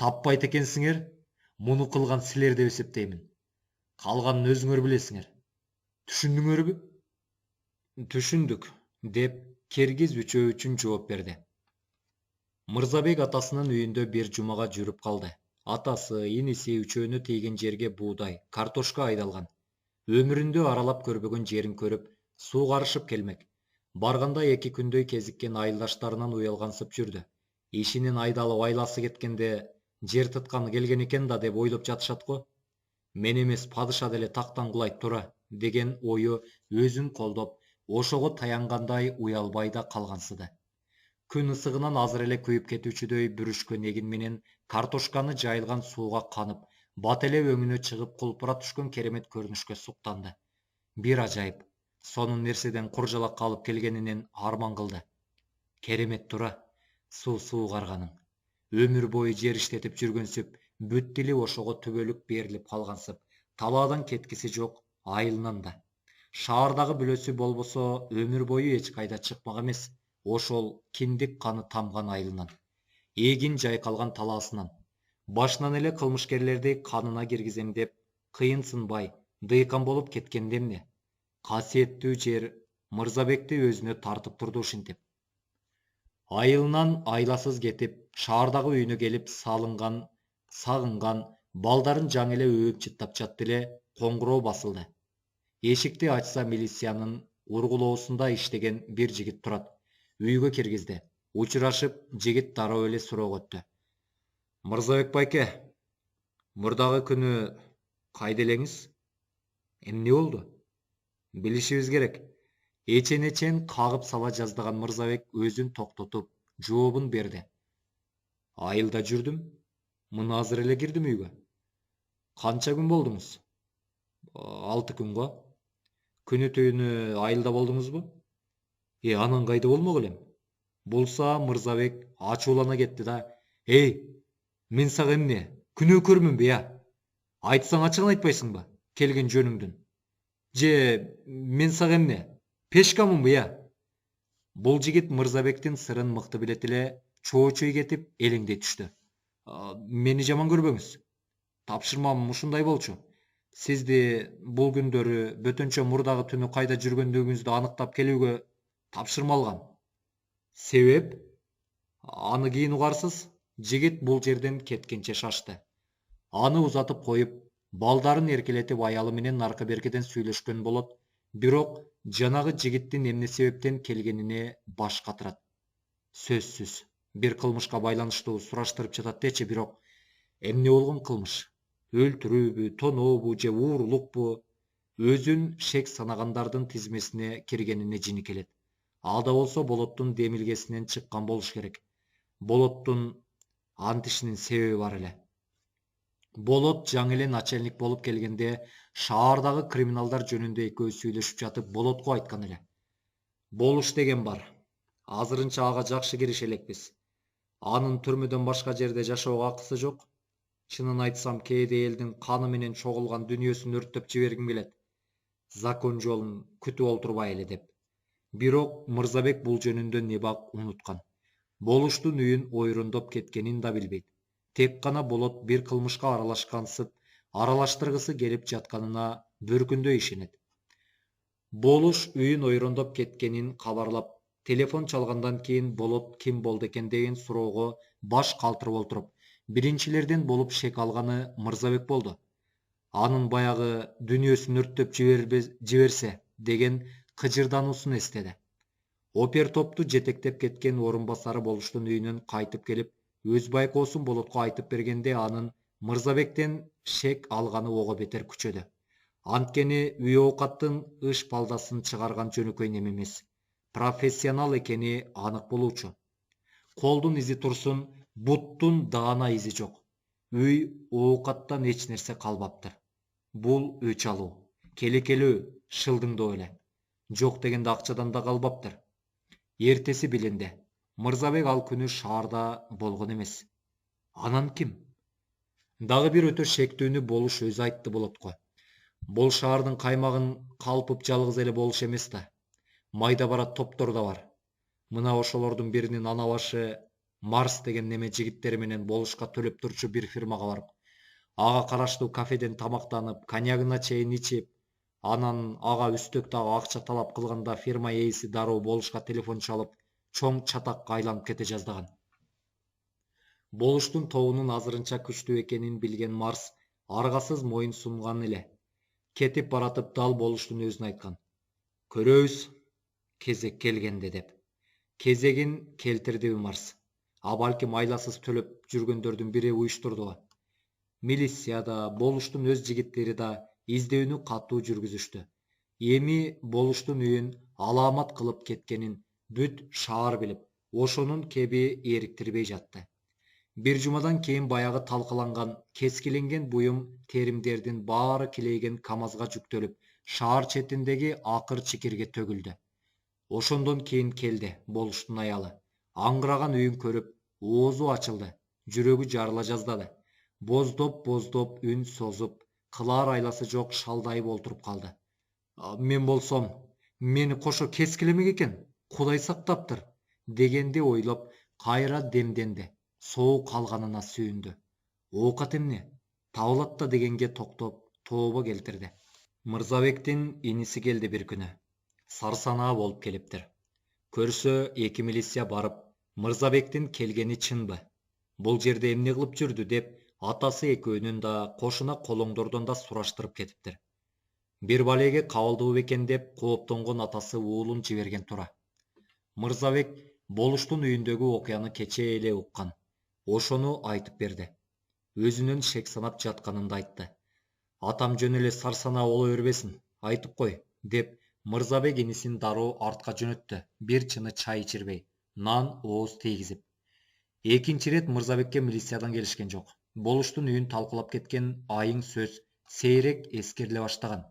Speaker 1: Таппайт экенсиңер, муну кылган силер деп эсептеймин. Калганын өзүңөр билесиңер. Түшүндүңөрбү? Түшүндүк, деп Киргиз үчөө үчүн жооп берди. Мырзабек атасынын үйүндө бир жумага жүрүп калды. Атасы, иниси үчөөнү тийген жерге буудай, картошка айдалган. Өмүрүндө аралап көрбөгөн жерин көрүп, суу карышып келмек. Барганда 2 күндөй кезиккен айылдаштарынан уялгансып жүрдү. Ишинин айдалып айласы кеткенде жер тытканы келген экен да деп ойлоп жатышат го. Мен эмес падыша деле тактан кулайт тура деген ою өзүн колдоп, ошого таянгандай уялбай да калгансыды. Күн ысыгынан азыр эле күйүп кетүүчүдөй бүрүшкөн эгин менен картошканы жайылган сууга канып, бат эле өңүнө чыгып кулпура түшкөн керемет көрүнүшкө суктанды. Бир ажайып, сонун нерседен куржалак калып келгенинен арман кылды. Керемет тура, суу карганың. Өмүр бою жер иштетип жүргөнсүп, бүт тили ошого түбөлүк берилип калгансып, талаадан кеткиси жок, айылынан да. Шаардагы бүлөсү болбосо өмүр бою эч кайда чыкмак эмес, ошол киндик каны тамган айылынан, эгин жайкалган талаасынан. Башынан эле кылмышкерлерди канына киргизем деп, кыйынсынбай, дыйкан болуп кеткенде эмне? Касиеттүү жер Мырзабекти өзүнө тартып турду ушинтип. Айылынан айласыз кетип, шаардагы үйүнө келип сагынган, балдарын жаңы эле өөп чыттап жатты эле, коңгуроо басылды. Эшикти ачса милициянын ургулоосунда иштеген бир жигит турат. Үйгө киргизди. Учурашып, жигит дароо эле суроого өттү. Мырзабек байке, мурдагы күнү кайда элеңиз? Эмне болду? Билишибиз керек. Эчен кагып сала жаздаган Мырзабек өзүн токтотуп, жообун берди. Айылда жүрдүм. Мына азыр эле кирдим үйгө. Канча күн болдуңуз? 6 күн го. Күнү түнү айылда болдуңузбу? Анан кайда болмок элем? Болса Мырзабек ачуулана кетти да. Мен сага эмне? Күнөөкөрмүнбү я? Айтсаң ачыгын айтпайсыңбы? Келген жөнүңдүн. Же мен сага эмне? Пешкамынбы я? Бул жигит Мырзабектин сырын мыкты билет эле, чоочуй кетип элеңдей түштү. Мени жаман көрбөңүз. Тапшырмам ушундай болчу. Сизди бул күндөрү бөтөнчө мурдагы түнү кайда жүргөндүгүңүздү аныктап келүүгө тапшырма алгам. Себеп? Аны кийин угарсыз. Жигит бул жерден кеткенче шашты. Аны узатып коюп, балдарын эркелетип аялы менен арка беркеден сүйлөшкөн болот, бирок жанагы жигиттин эмне себептен келгенине баш катырат. Сөзсүз, бир кылмышка байланыштуу сураштырып жатат дечи, бирок эмне болгон кылмыш? Өлтүрүүбү, тонообу же уурулукпу? Өзүн шек санагандардын тизмесине киргенине жини келет. Ал да болсо Болоттун демилгесинен чыккан болуш керек. Болоттун ант ишинин себеби бар эле. Болот жаңы эле начальник болуп келгенде шаардагы криминалдар жөнүндө экөөбүз сүйлөшүп жатып Болотко айткан эле. Болуш деген бар. Азырынча ага жакшы киреше элекпиз. Анын түрмөдөн башка жерде жашоого акысы жок. Чынын айтсам, кээде элдин каны менен чогулган дүнүйөсүн өрттөп жибергим келет. Закон жолун күтүп олтурбай эле деп. Бирок Мырзабек бул жөнүндө небак унуткан. Болуштун үйүн ойрондоп кеткенин да билбейт. Тек гана Болот бир кылмышка аралаштыргысы келип жатканына бир күндө ишенет. Болуш үйүн ойрондоп кеткенин кабарлап, телефон чалгандан кийин Болот ким болду экен деген суроого баш калтырып олтуруп, биринчилерден болуп шек алганы Мырзабек болду. Анын баягы дүнүйөсүн өрттөп жиберсе деген кыжырдануусун эстеди. Опер топту жетектеп кеткен орун басары Болуштун үйүнөн кайтып келип, өз байкоосун Болотко айтып бергенде анын Мырзабектен шек алганы ого бетер күчөдү. Анткени үй оокаттын ыш балдасын чыгарган жөнөкөй неме эмес. Профессионал экени анык болуучу. Колдун изи турсун, буттун даана изи жок. Үй оокаттан эч нерсе калбаптыр. Бул өч алуу, келекелөө, шылдыңдоо эле. Жок дегенде акчадан да калбаптыр. Эртеси билинде. Мырзабек ал күнү шаарда болгон эмес. Анан ким? Дагы бир өтө шектүүнү Болуш өзү айтты Болотко. Бул шаардын каймагын калпып жалгыз эле Болуш эмес да. Майда барат топтор да бар. Мына ошолордун биринин ана башы Марс деген неме жигиттери менен Болушка төлөп турчу бир фирмага барып, ага караштуу кафеден тамактанып, коньягына чейин ичип, анан ага үстөк дагы акча талап кылганда фирма ээси дароо Болушка телефон чалып, чоң чатакка айланып кете жаздаган. Болуштун тобунун азырынча күчтүү экенин билген Марс аргасыз моюн сунган эле. Кетип баратып дал Болуштун өзүнө айткан. Көрөбүз, кезек келгенде деп. Кезегин келтирдиби Марс? А балким айласыз төлөп жүргөндөрдүн бири уюштурдубу? Милиция да, болуштун өз жигиттери да издөөнү катуу жүргүзүштү. Эми болуштун үйүн алаамат кылып кеткенин бүт шаар билип, ошонун кеби эриктирбей жатты. Бир жумадан кийин баягы талкаланган, кескиленген буюм теримдердин баары килейген КамАЗга жүктөлүп, шаар четиндеги акыр чикирге төгүлдү. Ошондон кийин келди болуштун аялы. Аңгыраган үйүн көрүп, оозу ачылды, жүрөгү жарыла жаздады. Боздоп үн созуп, кылаар айласы жок шалдайып олтуруп калды. Мен болсом, мени кошо кескилемек экен, Кудай сактаптыр, дегенди ойлоп, кайра демденди. Соок калганына сүйүндү. Оокат эмне? Табылат да дегенге токтоп, тообо келтирди. Мырзабектин иниси келди бир күнү. Сарсанаа болуп келиптир. Көрсө, эки милиция барып, Мырзабектин келгени чынбы? Бул жерде эмне кылып жүрдү деп, атасы экөөнүн да кошуна колоңдордон да сураштырып кетиптир. Бир балеге кабылдуу бекен деп кооптонгон атасы уулун жиберген тура. Мырзабек болуштун үйүндөгү окуяны кечээ эле уккан. Ошону айтып берди. Өзүнүн шек санап жатканын да айтты. Атам жөн эле сарсанаа боло бербесин, айтып кой, деп Мырзабек инисин дароо артка жөнөттү, бир чыны чай ичирбей, нан ооз тийгизип. Экинчи ирет Мырзабекке милициядан келишкен жок. Болуштун үйүн талкуулап кеткен айың сөз сейрек эскериле баштаган.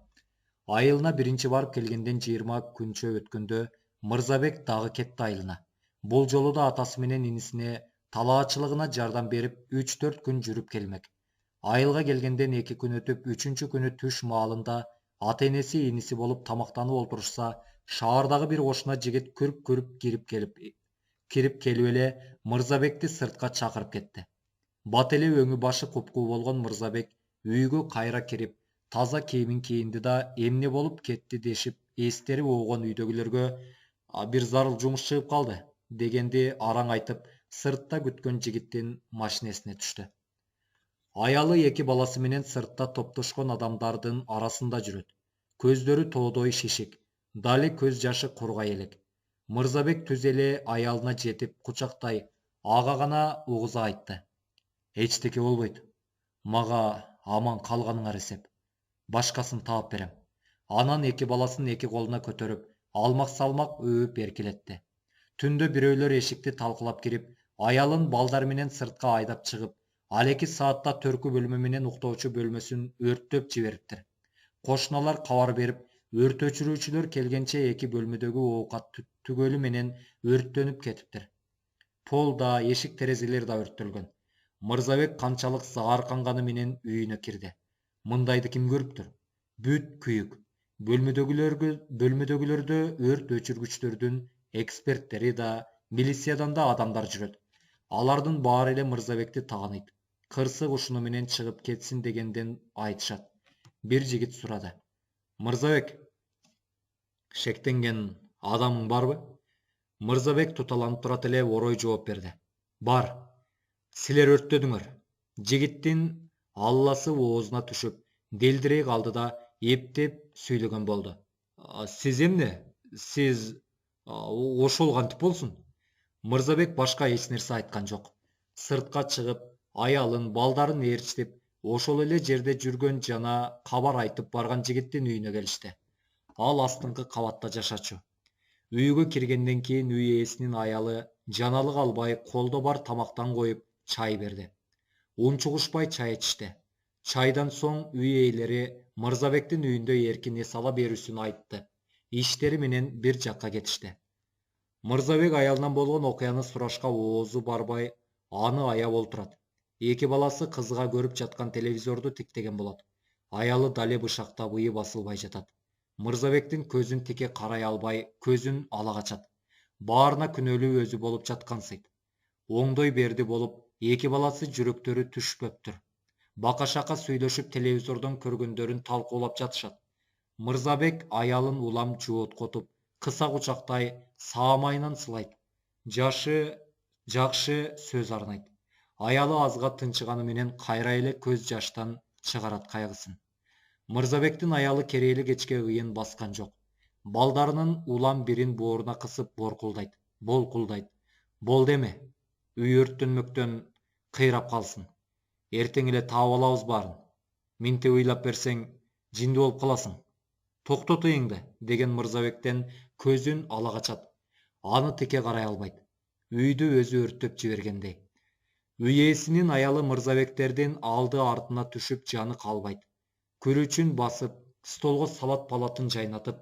Speaker 1: Айылына биринчи барып келгенден 20 күнчө өткөндө Мырзабек дагы кетти айылына. Бул жолу да атасы менен инисине талаачылыгына жардам берип 3-4 күн жүрүп келмек. Айылга келгенден 2 күн өтүп, 3-чү күнү түш маалында ата-энеси иниси болуп тамактанып олтурушса, шаардагы бир кошуна жигит күрүп кирип келип эле Мырзабекти сыртка чакырып кетти. Бат эле өңү башы купкуу болгон Мырзабек үйгө кайра кирип, таза кийимин кийинди да эмне болуп кетти дешип, эстери оогон үйдөгүлөргө бир зарыл жумуш чыгып калды дегенди араң айтып, сыртта күткөн жигиттин машинесине түштү. Аялы эки баласы менен сыртта топтошкон адамдардын арасында жүрөт. Көздөрү тоодой шишик, дали көз жашы кургай элек. Мырзабек түз эле аялына жетип кучактай, ага гана угуза айтты. Эчтеке болбойт. Мага аман калганыңар эсеп. Башкасын таап берем. Анан эки баласын эки колуна көтөрүп, алмак-салмак өбүп эркелетти. Түндө бирөөлөр эшикти талкалап кирип, аялын балдар менен сыртка айдап чыгып, ал 2 саатта төркү бөлмө менен уктоочу бөлмөсүн өрттөп жибериптир. Кошуналар кабар берип, өрт өчүрүүчүлөр келгенче эки бөлмөдөгү оокат түгөлү менен өрттөнүп кетиптир. Пол да, эшик терезелер да өрттөлгөн. Мырзабек канчалык заарканганы менен үйүнө кирди. Мындайды ким көрүптүр? Бүт күйүк. Бөлмөдөгүлөрдө өрт өчүргүчтөрдүн эксперттери да, милициядан да адамдар жүрөт. Алардын баары эле Мырзабекти тааныйт. Кырсык ушуну менен чыгып кетсин дегенден айтышат. Бир жигит сурады. Мырзабек, шектенген адамың барбы? Мырзабек туталанып турат эле орой жооп берди. Бар. Силер өрттөдүңөр. Жигиттин алласы оозуна түшүп, делдирей калды да эптеп сүйлөгөн болду. Сиз эмне? Сиз ошол кантип болсун? Мырзабек башка эч нерсе айткан жок. Сыртка чыгып, аялын, балдарын ээрчитип, ошол эле жерде жүргөн жана кабар айтып барган жигиттин үйүнө келишти. Ал астыңкы кабатта жашачу. Үйгө киргенден кийин үй ээсинин аялы жаналык албай, колдо бар тамактан коюп, чай берди. Унчугушпай чай ичишти. Чайдан соң үй ээлери Мырзабектин үйүндө эркин эс ала берүүсүн айтты. Иштери менен бир жакка кетишти. Мырзабек аялынан болгон окуяны сурашка оозу барбай, аны аяп олтурат. Эки баласы кызыга көрүп жаткан телевизорду тиктеген болот. Аялы дале бышактап ые басылбай жатат. Мырзабектин көзүн тике карай албай, көзүн ала качат. Баарына күнөөлүү өзү болуп жаткансыйт. Оңдой берди болуп, эки баласы жүрөктөрү түшпөптүр. Бака-шака сүйлөшүп телевизордон көргөндөрүн талкуулап жатышат. Мырзабек аялын улам жооткотуп, кыса кучактай, саамайынан сылайт. Жакшы сөз арнайт. Аялы азга тынчыганы менен кайра эле көз жаштан чыгарат кайгысын. Мырзабектин аялы керейлі кечке ыйын баскан жок. Балдарынын улам бирин бооруна кысып болкулдайт. Болду эме, үй өрттөнмөктөн кыйрап калсын. Эртең эле таап алабыз баарын. Минтип ыйлап берсең, жинди болуп каласың. Токтот ыйыңды, деген Мырзабектен көзүн ала качат. Аны тике карай албайт. Үйдү өзү өрттөп жибергендей. Үй ээсинин аялы Мырзабектердин алды артына түшүп жаны калбайт. Күрүчүн басып, столго салат палатын жайнатып,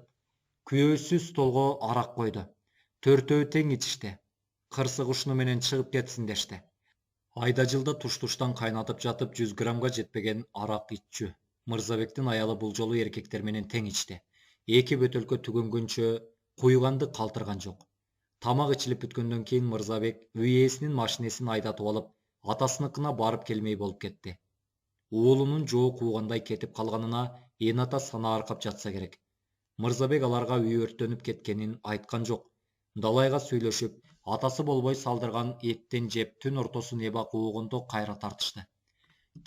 Speaker 1: күйөөсү столго арак койду. Төртөө тең ичишти. Кырсык ушуну менен чыгып кетсин дешти. Айда жылда туш-туштан кайнатып жатып 100 граммга жетпеген арак иччү. Мырзабектин аялы бул жолу эркектер менен тең ичти. Эки бөтөлкө түгөнгөнчө куйганды калтырган жок. Тамак ичилип бүткөндөн кийин Мырзабек үй ээсинин машинесин айдатып алып, атасыныкына барып келмей болуп кетти. Уулунун жоо куугандай кетип калганына эната сана аркап жатса керек. Мырзабек аларга үй өрттөнүп кеткенин айткан жок. Далайга сүйлөшүп, атасы болбой салдырган эттен жеп түн ортосу неба куугондо кайра тартышты.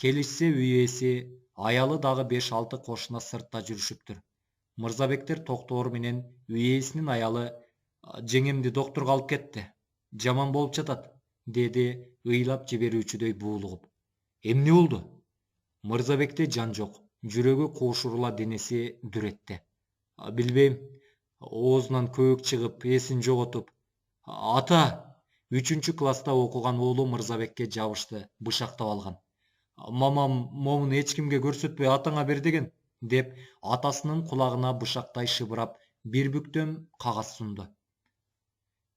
Speaker 1: Келишсе үй ээси, аялы дагы 5-6 кошуна сыртта жүрүшүптүр. Мырзабектер токтоор менен үй ээсинин аялы жеңемди доктурга алып кетти. Жаман болуп жатат, деди ыйлап жиберүүчүдөй буулугуп. Эмне болду? Мырзабекте жан жок, жүрөгү куушурула, денеси дүретте. Билбейм, оозунан көбүк чыгып, эсин жоготуп. Ата! 3-класста окуган уулу Мырзабекке жабышты, бышактап алган. Мамам момун эч кимге көрсөтпөй атаңа бер деген, деп атасынын кулагына бышактай шыбырап бир бүктөм кагаз сунду.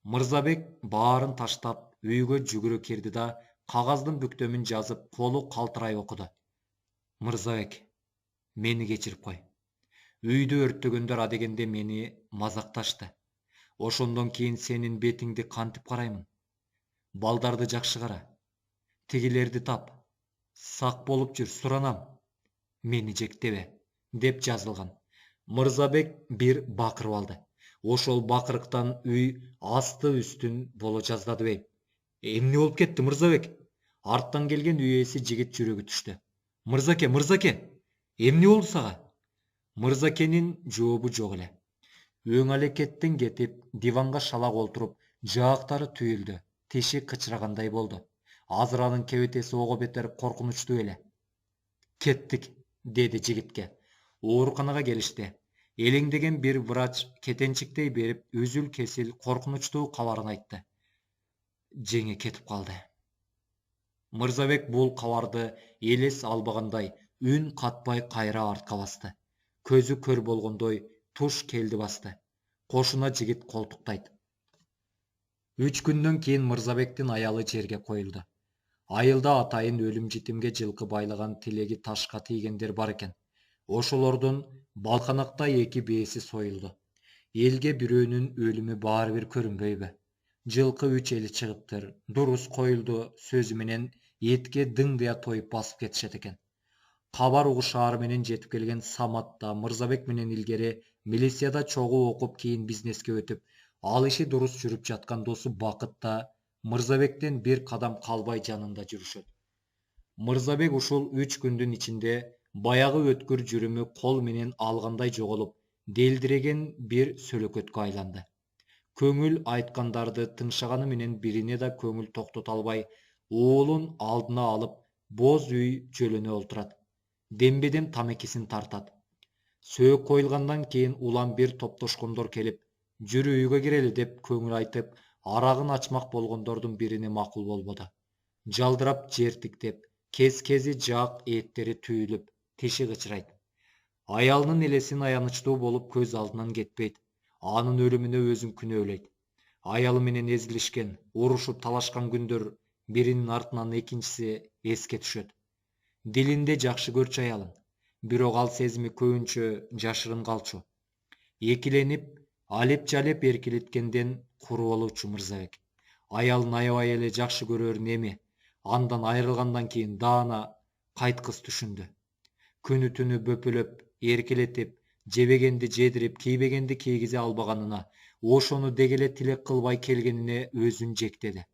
Speaker 1: Мырзабек баарын таштап үйгө жүгүрө кирди да кагаздын бүктөмүн жазып колу калтырай окуду. Мырзабек, мени кечирип кой. Үйдү өрттөгөндөр адегенде мени мазакташты. Ошондон кийин сенин бетиңди кантип караймын? Балдарды жакшы кара. Тигилерди тап. Сак болуп жүр, суранам. Мени жектебе, деп жазылган. Мырзабек бир бакырып алды. Ошол бакырыктан үй асты үстүн боло жаздадыбей. Эмне болуп кетти, Мырзабек? Арттан келген үй ээси жигит жүрөгү түштү. Мырзаке, Мырзаке, эмне болду сага? Мырзакенин жообу жок эле. Өң алекеттен кетип, диванга шалак олтуруп, жаактары түйүлдү, тиши кычырагандай болду. Азыр анын кебетеси ого бетер коркунучтуу эле. Кеттик, деди жигитке. Ооруканага келишти. Элеңдеген бир врач кетенчиктей берип, үзүл кесил коркунучтуу кабарын айтты. Жеңи кетип калды. Мырзабек бул кабарды элес албагандай, үн катпай кайра артка басты. Көзү көр болгондой туш келди басты. Кошуна жигит колтуктайт. 3 күндөн кийин Мырзабектин аялы жерге коюлду. Айылда атайын өлүм житимге жылкы байлаган тилеги ташка тийгендер бар экен. Ошолордун Балканакта 2 бээси союлду. Элге бирөөнүн өлүмү баары бир көрүнбөйбү? Жылкы 3 эли чыгыптыр, дурус коюлду сөзү менен этке дыңдыя тоюп басып кетишет экен. Кабар угу шаары менен жетип келген Самат да Мырзабек менен илгери милицияда чогуу окуп, кийин бизнеске өтүп, ал иши дурус жүрүп жаткан досу Бакыт да Мырзабектен бир кадам калбай жанында жүрүшөт. Мырзабек ушул 3 күндүн ичинде баягы өткүр жүрүмү кол менен алгандай жоголуп, делдиреген бир сөлөкөткө айланды. Көңүл айткандарды тыңшаганы менен бирине да көңүл токтото албай, уулун алдына алып, боз үй жөлөнө олтурат. Дембедем тамекисин тартат. Сөөк коюлгандан кийин улам бир топтошкондор келип, жүрү үйгө кирели деп көңүл айтып, арагын ачмак болгондордун бирине макул болбоду. Жалдырап жертиктеп, кез-кези жаак эттери түйүлүп, тиши кычырайт. Аялынын элесин аянычтуу болуп көз алдынан кетпейт. Анын өлүмүнө өзүн күнөөлөйт. Аялы менен эзилишкен, урушуп талашкан күндөр биринин артынан экинчиси эске түшөт. Дилинде жакшы көрчү аялын, бирок ал сезими көбүнчө жашырын калчу. Экиленип, алеп-жалеп эркелеткенден куру болчу Мырзабек. Аялын аябай эле жакшы көрөрүн эми, андан айрылгандан кийин даана кайткыс түшүндү. Күнү түнү бөпөлөп, эркелетип, жебегенди жедирип, кийбегенди кийгизе албаганына, ошону деги эле тилек кылбай келгенине өзүн жектеди.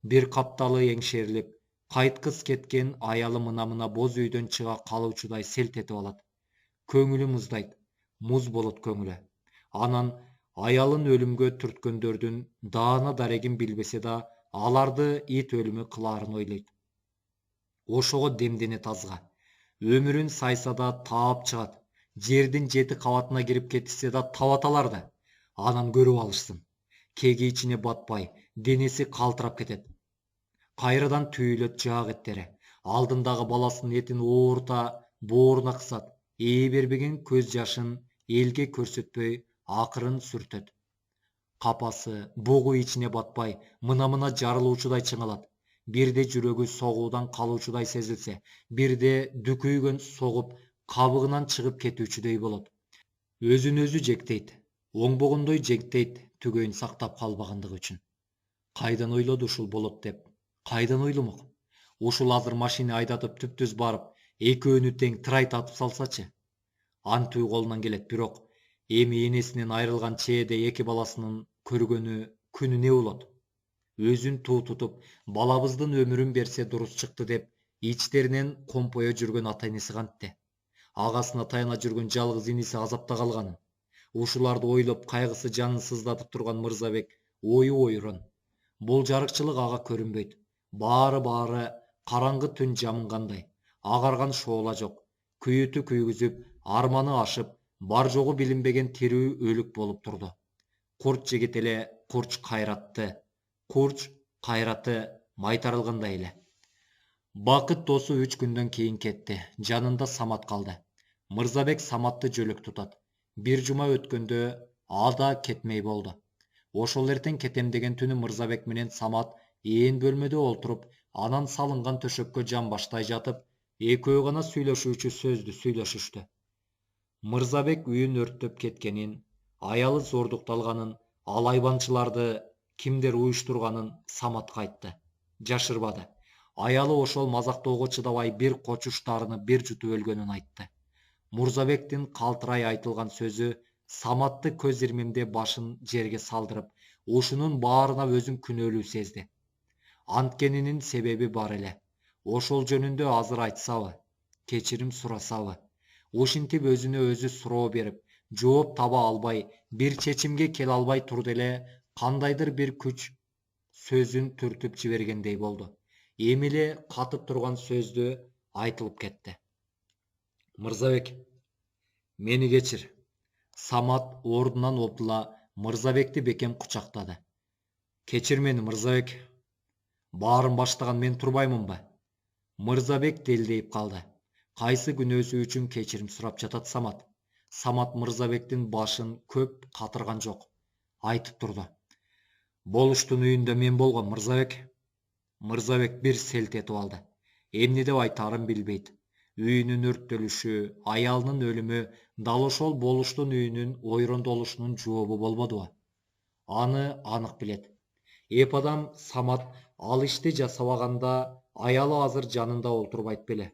Speaker 1: Бир капталы эңшерилип, кайткыс кеткен аялы мына боз үйдөн чыга калуучудай селт этип алат. Көңүлү муздайт, муз болот көңүлү. Анан аялын өлүмгө түрткөндөрдүн даана дарегин билбесе да, аларды ит өлүмү кылаарын ойлойт. Ошого демдене тазга. Өмүрүн сайса да таап чыгат. Жердин 7 кабатына кирип кетишсе да табаталар да. Анан көрүп алышсын. Кеги ичине батпай, денеси калтырап кетет. Кайрадан түйүлөт жаак эттери. Алдындагы баласынын этин оорута, бооруна кысат. Ээ бербеген көз жашын элге көрсөтпөй, акырын сүртөт. Капасы, бугу ичине батпай, мына жарылуучудай чыңалат. Бирде жүрөгү согуудан калуучудай сезилсе, бирде дүкүйгөн согуп, кабыгынан чыгып кетүүчүдөй болот. Өзүн өзү жектейт. Оңбогондой жектейт, түгөйүн сактап калбагандыгы үчүн. Кайдан ойлоду ушул болот деп? Кайдан ойломок? Ушул азыр машина айдатып түптүз барып, экөөнү тең тырай татып салсачы. Антүү колунан келет, бирок эми энесинен айрылган чээде эки баласынын көргөнү күнү не болот? Өзүн туу тутуп, балабыздын өмүрүн берсе дурус чыкты деп, ичтеринен компое жүргөн ата энеси кантте? Агасына таяна жүргөн жалгыз иниси азапта калганын. Ушуларды ойлоп кайгысы жанын сыздатып турган Мырзабек ою ойрон. Бул жарыкчылык ага көрүнбөйт. Баары караңгы түн жамынгандай. Агарган шоола жок. Күйүтү күйгүзүп, арманы ашып, бар жогу билинбеген тирүү өлүк болуп турду. Курч жигит эле курч кайратты. Курч кайраты майтарылгандай эле. Бакыт досу 3 күндөн кийин кетти. Жанында Самат калды. Мырзабек Саматты жөлөк тутат. Бир жума өткөндө ада кетмей болду. Ошол эртең кетем деген түнү Мырзабек менен Самат ээн бөлмөдө олтуруп, анан салынган төшөккө жамбаштай жатып, экөө гана сүйлөшүүчү сөздү сүйлөшүштү. Мырзабек үйүн өрттөп кеткенин, аялы зордукталганын, ал айбанчыларды кимдер уюштурганын Саматка айтты. Жашырбады. Аялы ошол мазактоого чыдабай бир кочуш дарыны бир жутуп өлгөнүн айтты. Мурзабектин калтырай айтылган сөзү Саматты көз ирмемде башын жерге салдырып, ушунун баарына өзүн күнөөлүү сезди. Анткенинин себеби бар эле. Ошол жөнүндө азыр айтсабы, кечирим сурасабы, ушинтип өзүнө өзү суроо берип, жооп таба албай, бир чечимге келе албай турду эле, кандайдыр бир күч сөзүн түртүп жибергендей болду. Эми эле катып турган сөздү айтылып кетти. Мырзабек, мени кечир. Самат ордунан опула Мырзабекти бекем кучактады. Кечир мени, Мырзабек. Баарын баштаган мен турбаймынбы? Мырзабек делдейип калды. Кайсы күнөөсү үчүн кечирим сурап жатат Самат? Самат Мырзабектин башын көп катырган жок. Айтып турду. Болуштун үйүндө мен болгом, Мырзабек. Мырзабек бир селт этип алды. Эмне деп айтаарын билбейт. Үйүнүн өрттөлүшү, аялынын өлүмү дал ошол болуштун үйүнүн ойрондолушунун жообу болбодубу? Аны анык билет. Эп адам Самат ал ишти жасабаганда аялы азыр жанында олтурбайт беле.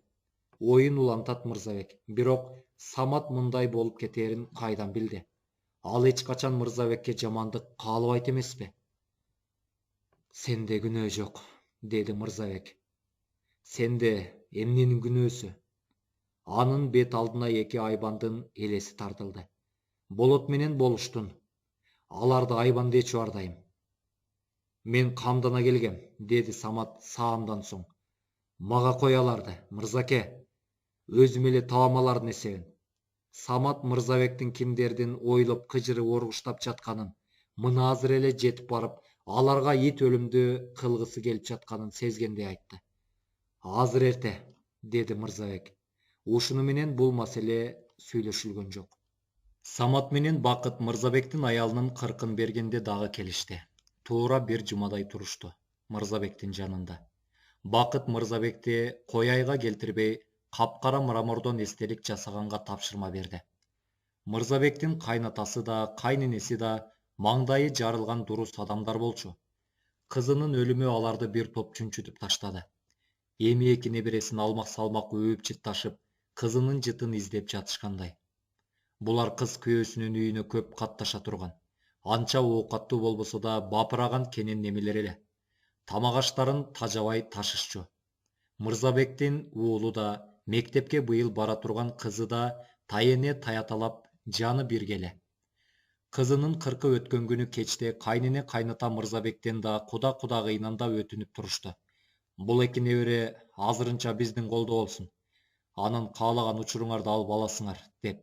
Speaker 1: Оюн улантат Мырзабек. Бирок Самат мындай болуп кетерин кайдан билди? Ал эч качан Мырзабекке жамандык каалабайт эмеспи? Сенде күнөө жок, деди Мырзабек. Сенде эмненин күнөөсү? Анын бет алдына эки айбандын элеси тартылды. Болот менен болуштун. Аларды айбанды эч бардайм. Мен камдана келгем, деди Самат саамдан соң. Мага кой аларды, Мырзаке. Өзүм эле табам алардын эсебин. Самат Мырзабектин кимдердин ойлоп кыжыры оргуштап жатканын, мына азыр эле жетип барып, аларга ит өлүмдү кылгысы келип жатканын сезгендей айтты. Азыр эрте, деди Мырзабек. Ушуну менен бул маселе сүйлөшүлгөн жок. Самат менен Бакыт Мырзабектин аялынын кыркын бергенде дагы келишти. Туура бир жумадай турушту Мырзабектин жанында. Бакыт Мырзабекти кой айга келтирбей, капкара мрамордон эстелик жасаганга тапшырма берди. Мырзабектин кайнатасы да, кайненеси да маңдайы жарылган дурус адамдар болчу. Кызынын өлүмү аларды бир топ чүнчүтүп таштады. Эми эки небересин алмак салмак өөп жытташып, кызынын жытын издеп жатышкандай. Булар кыз күйөөсүнүн үйүнө көп катташа турган. Анча оокаттуу болбосо да бапыраган кенен немелер эле. Тамак аштарын тажабай ташышчу. Мырзабектин уулу да, мектепке быйыл бара турган кызы да тайене таяталап жаны биргеле. Кызынын 40 өткөн күнү кечте кайнене кайната Мырзабектен да куда кудагыйынан да өтүнүп турушту. Бул эки небере азырынча биздин колдо болсун. Анан каалаган учуруңарды алып аласыңар, деп.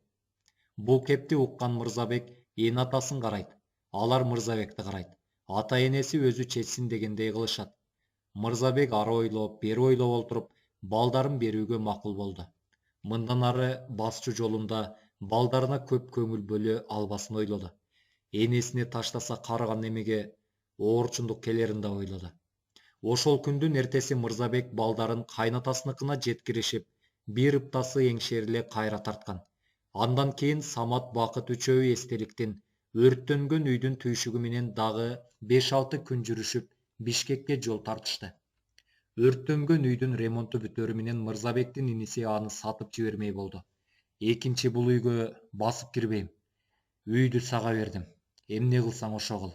Speaker 1: Бул кепти уккан Мырзабек эне атасын карайт. Алар Мырзабекти карайт. Ата энеси өзү чечсин дегендей кылышат. Мырзабек ары ойлоп, бери ойлоп олтуруп, балдарын берүүгө макул болду. Мындан ары басчу жолунда балдарына көп көңүл бөлө албасын ойлоду. Энесине таштаса карыган немеге оорчундук келерин да ойлоду. Ошол күндүн эртеси Мырзабек балдарын кайнатасыныкына жеткиришип, бир ыптасы эңшериле кайра тарткан. Андан кийин Самат Бакыт үчөө эстеликтин өрттөнгөн үйдүн түйшүгү менен дагы 5-6 күн жүрүшүп, Бишкекке жол тартышты. Өрттөнгөн үйдүн ремонту бүтөрү менен Мырзабектин иниси аны сатып жибермей болду. Экинчи бул үйгө басып кирбейм. Үйдү сага бердим. Эмне кылсаң ошо кыл.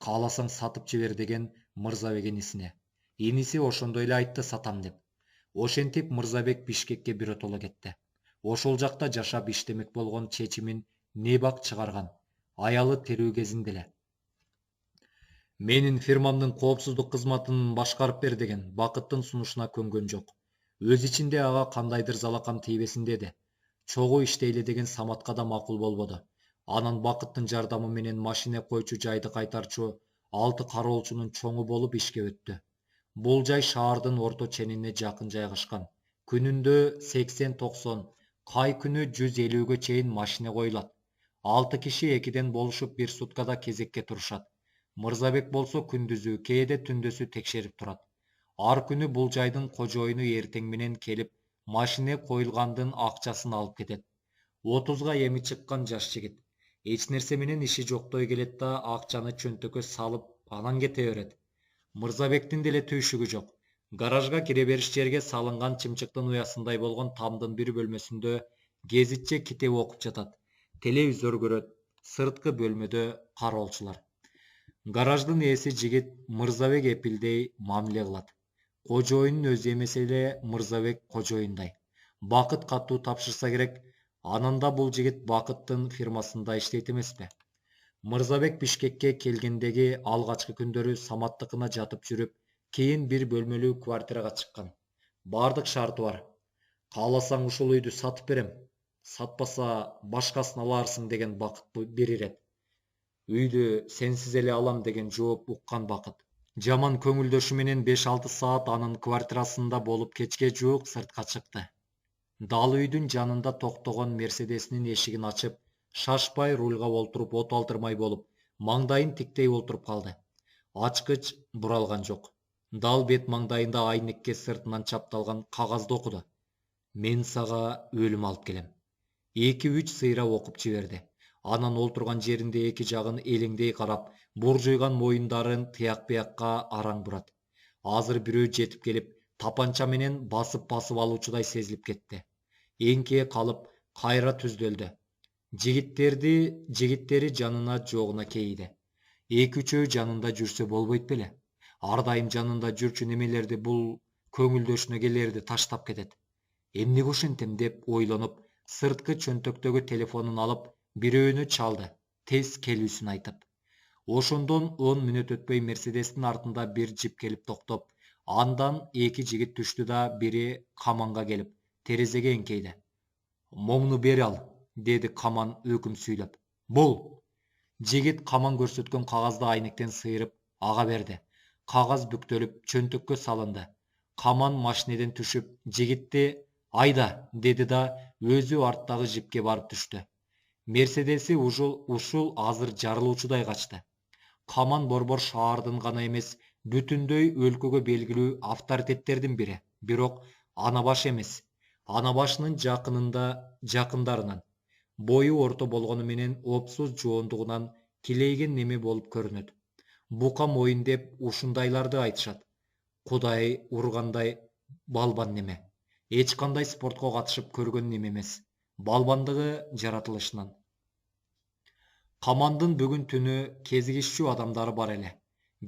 Speaker 1: Кааласаң сатып жибер деген Мырзабек инисине. Иниси ошондой эле айтты сатам деп. Ошентип Мырзабек Бишкекке биротоло кетти. Ошол жакта жашап иштемек болгон чечимин небак чыгарган. Аялы терүү кезинде эле. Менин фирмамдын коопсуздук кызматын башкарып бер деген Бакыттын сунушуна көнгөн жок. Өз ичинде ага кандайдыр залакан тийбесин деди. Чогуу иштейле деген Саматка да макул болбоду. Анан Бакыттын жардамы менен машина койчу жайды кайтарчу 6 кароолчунун чоңу болуп ишке өттү. Бул жай шаардын орто ченине жакын жайгашкан. Күнүндө 80-90, кай күнү 150гө чейин машина коюлат. 6 киши 2ден болушуп бир суткада кезекке турушат. Мырзабек болсо күндүзү, кээде түндөсү текшерип турат. Ар күнү бул жайдын кожоюну эртең менен келип, машина коюлгандын акчасын алып кетет. 30га эми чыккан жаш жигит. Эч нерсе менен иши жоктой келет да акчаны чөнтөккө салып, анан кете берет. Мырзабектин деле түйшүгү жок. Гаражга кире бериш жерге салынган чымчыктын уясындай болгон тамдын бир бөлмөсүндө гезитче китеп окуп жатат. Телевизор көрөт. Сырткы бөлмөдө кароолчулар. Гараждын ээси жигит Мырзабек эпилдей мамиле кылат. Кожоюнун өзү эмес эле Мырзабек кожоюндай. Бакыт катуу тапшырса керек, анан да бул жигит Бакыттын фирмасында иштейт эмеспи? Мырзабек Бишкекке келгендеги алгачкы күндөрү Саматтыкына жатып жүрүп, кийин бир бөлмөлүү квартирага чыккан. Бардык шарты бар. Кааласаң ушул үйдү сатып берем. Сатпаса башкасын аларсың деген Бакыт бир ирет. Үйдү сенсиз эле алам деген жооп уккан Бакыт. Жаман көңүлдөшү менен 5-6 саат анын квартирасында болуп кечке жуук сыртка чыкты. Дал үйдүн жанында токтогон Мерседесинин эшигин ачып, шашпай рульга олтуруп от алдырмай болуп, маңдайын тиктей олтуруп калды. Ачкыч буралган жок. Дал бет маңдайында айнекке сыртынан чапталган кагазды окуду. Мен сага өлүм алып келем. 2-3 сыйра окуп жиберди. Анан олтурган жеринде эки жагын элеңдей карап, буржуйган моюндарын тыяк-быякка араң бурат. Азыр бирөө жетип келип, тапанча менен басып алуучудай сезилип кетти. Эңкие калып, кайра түздөлдү. Жигиттери жанына жогуна кейиди. 2-3 жанында жүрсө болбойт беле? Ар дайым жанында жүрчү немелерди бул көңүлдөшүнө келерди таштап кетет. Эмнеге ошентем деп ойлонуп, сырткы чөнтөктөгү телефонун алып, бирөөнү чалды, тез келүүсүн айтып. Ошондон 10 мүнөт өтпөй Мерседестин артында бир джип келип токтоп, андан 2 жигит түштү да бири Каманга келип, терезеге эңкейди. Момуну бери ал, деди Каман өкүм сүйлөп. Бул! Жигит Каман көрсөткөн кагазды айнектен сыйрып, ага берди. Кагаз бүктөлүп, чөнтөккө салынды. Каман машинеден түшүп, жигитти айда, деди да өзү арттагы жипке барып түштү. Мерседеси ушул азыр жарылуучудай качты. Каман борбор шаардын гана эмес, бүтүндөй өлкөгө белгилүү авторитеттердин бири. Бирок Анабаш эмес. Анабашынын жакындарынан. Бою орто болгону менен опсуз жоондугунан килейген неме болуп көрүнөт. Бука моюн деп ушундайларды айтышат. Кудай ургандай балбан неме. Эч кандай спортко катышып көргөн неме эмес. Балбандыгы жаратылышынан. Камандын бүгүн түнү кезигишчү адамдары бар эле.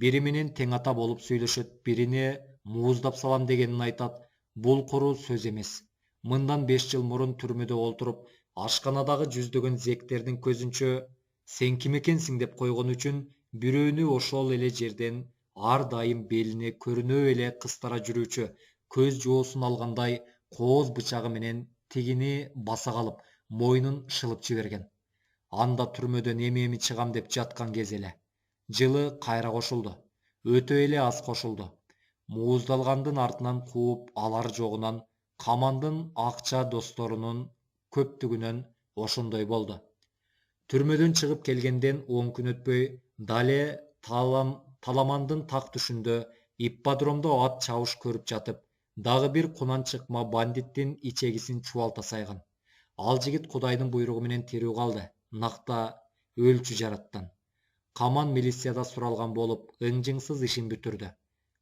Speaker 1: Бири менен тең ата болуп сүйлөшөт, бирине мууздап салам дегенин айтат. Бул куру сөз эмес. Мындан 5 жыл мурун түрмөдө олтуруп, ашканадагы жүздөгөн зектердин көзүнчө сен ким экенсиң деп койгон үчүн бирөөнү ошол эле жерден ар дайым белине көрүнө эле кыстара жүрүүчү көз жоосун алгандай кооз бычагы менен тигини баса калып мойнун шылып жиберген. Анда түрмөдөн эми чыгам деп жаткан кез эле жылы кайра кошулду. Өтө эле аз кошулду. Мууздалгандын артынан кууп алар жогунан Камандын акча досторунун көптүгүнөн ошондой болду. Түрмөдөн чыгып келгенден 10 күн өтпөй Дале Таламандын так түшүндө ипподромдо ат чабыш көрүп жатып, дагы бир кунан чыкма бандиттин ичегисин чубалта сайган. Ал жигит Кудайдын буйругу менен тирүү калды, накта өлчү жараттан. Каман милицияда суралган болуп, ың-жыңсыз ишин бүтүрдү.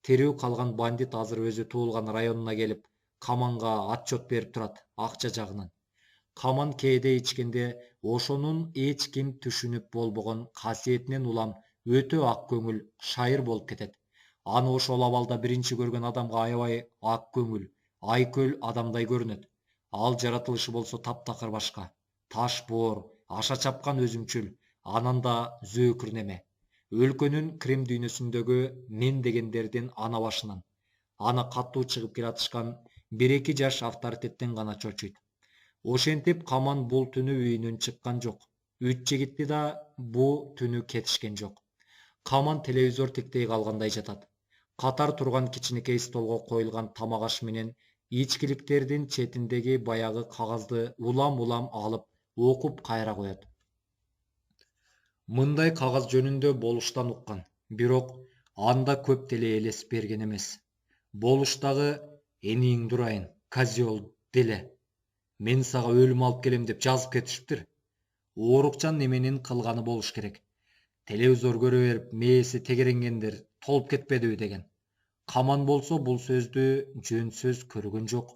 Speaker 1: Тирүү калган бандит азыр өзү туулган районуна келип, Каманга отчет берип турат, акча жагынан. Каман кээде ичкенде ошонун эч ким түшүнүп болбогон касиетинен улам өтө ак көңүл, шайыр болуп кетет. Аны ошол абалда биринчи көргөн адамга аябай ак көңүл, айкөл адамдай көрүнөт. Ал жаратылышы болсо таптакыр башка. Таш боор, аша чапкан өзүмчүл, анан да зөөкүр неме. Өлкөнүн крем дүйнөсүндөгү мен дегендердин ана башынан. Аны катуу чыгып келатышкан 1-2 жаш авторитеттен гана чочуйт. Ошентип Каман бул түнү үйүнөн чыккан жок. 3 жигитти да бул түнү кетишкен жок. Каман телевизор тиктей калгандай жатат. Катар турган кичинекей столго коюлган тамак аш менен ичкиликтердин четиндеги баягы кагазды улам-улам алып, окуп кайра коет. Мындай кагаз жөнүндө болуштан уккан, бирок анда көп деле элес берген эмес. Болуштагы эниң дурайын, козёл деле. Мен сага өлүм алып келем деп жазып кетишиптир. Оорукчан неменин кылганы болуш керек. Телевизор көрө берип, мээси тегеренгендер толуп кетпедиби деген. Каман болсо бул сөздү жөн сөз көргөн жок.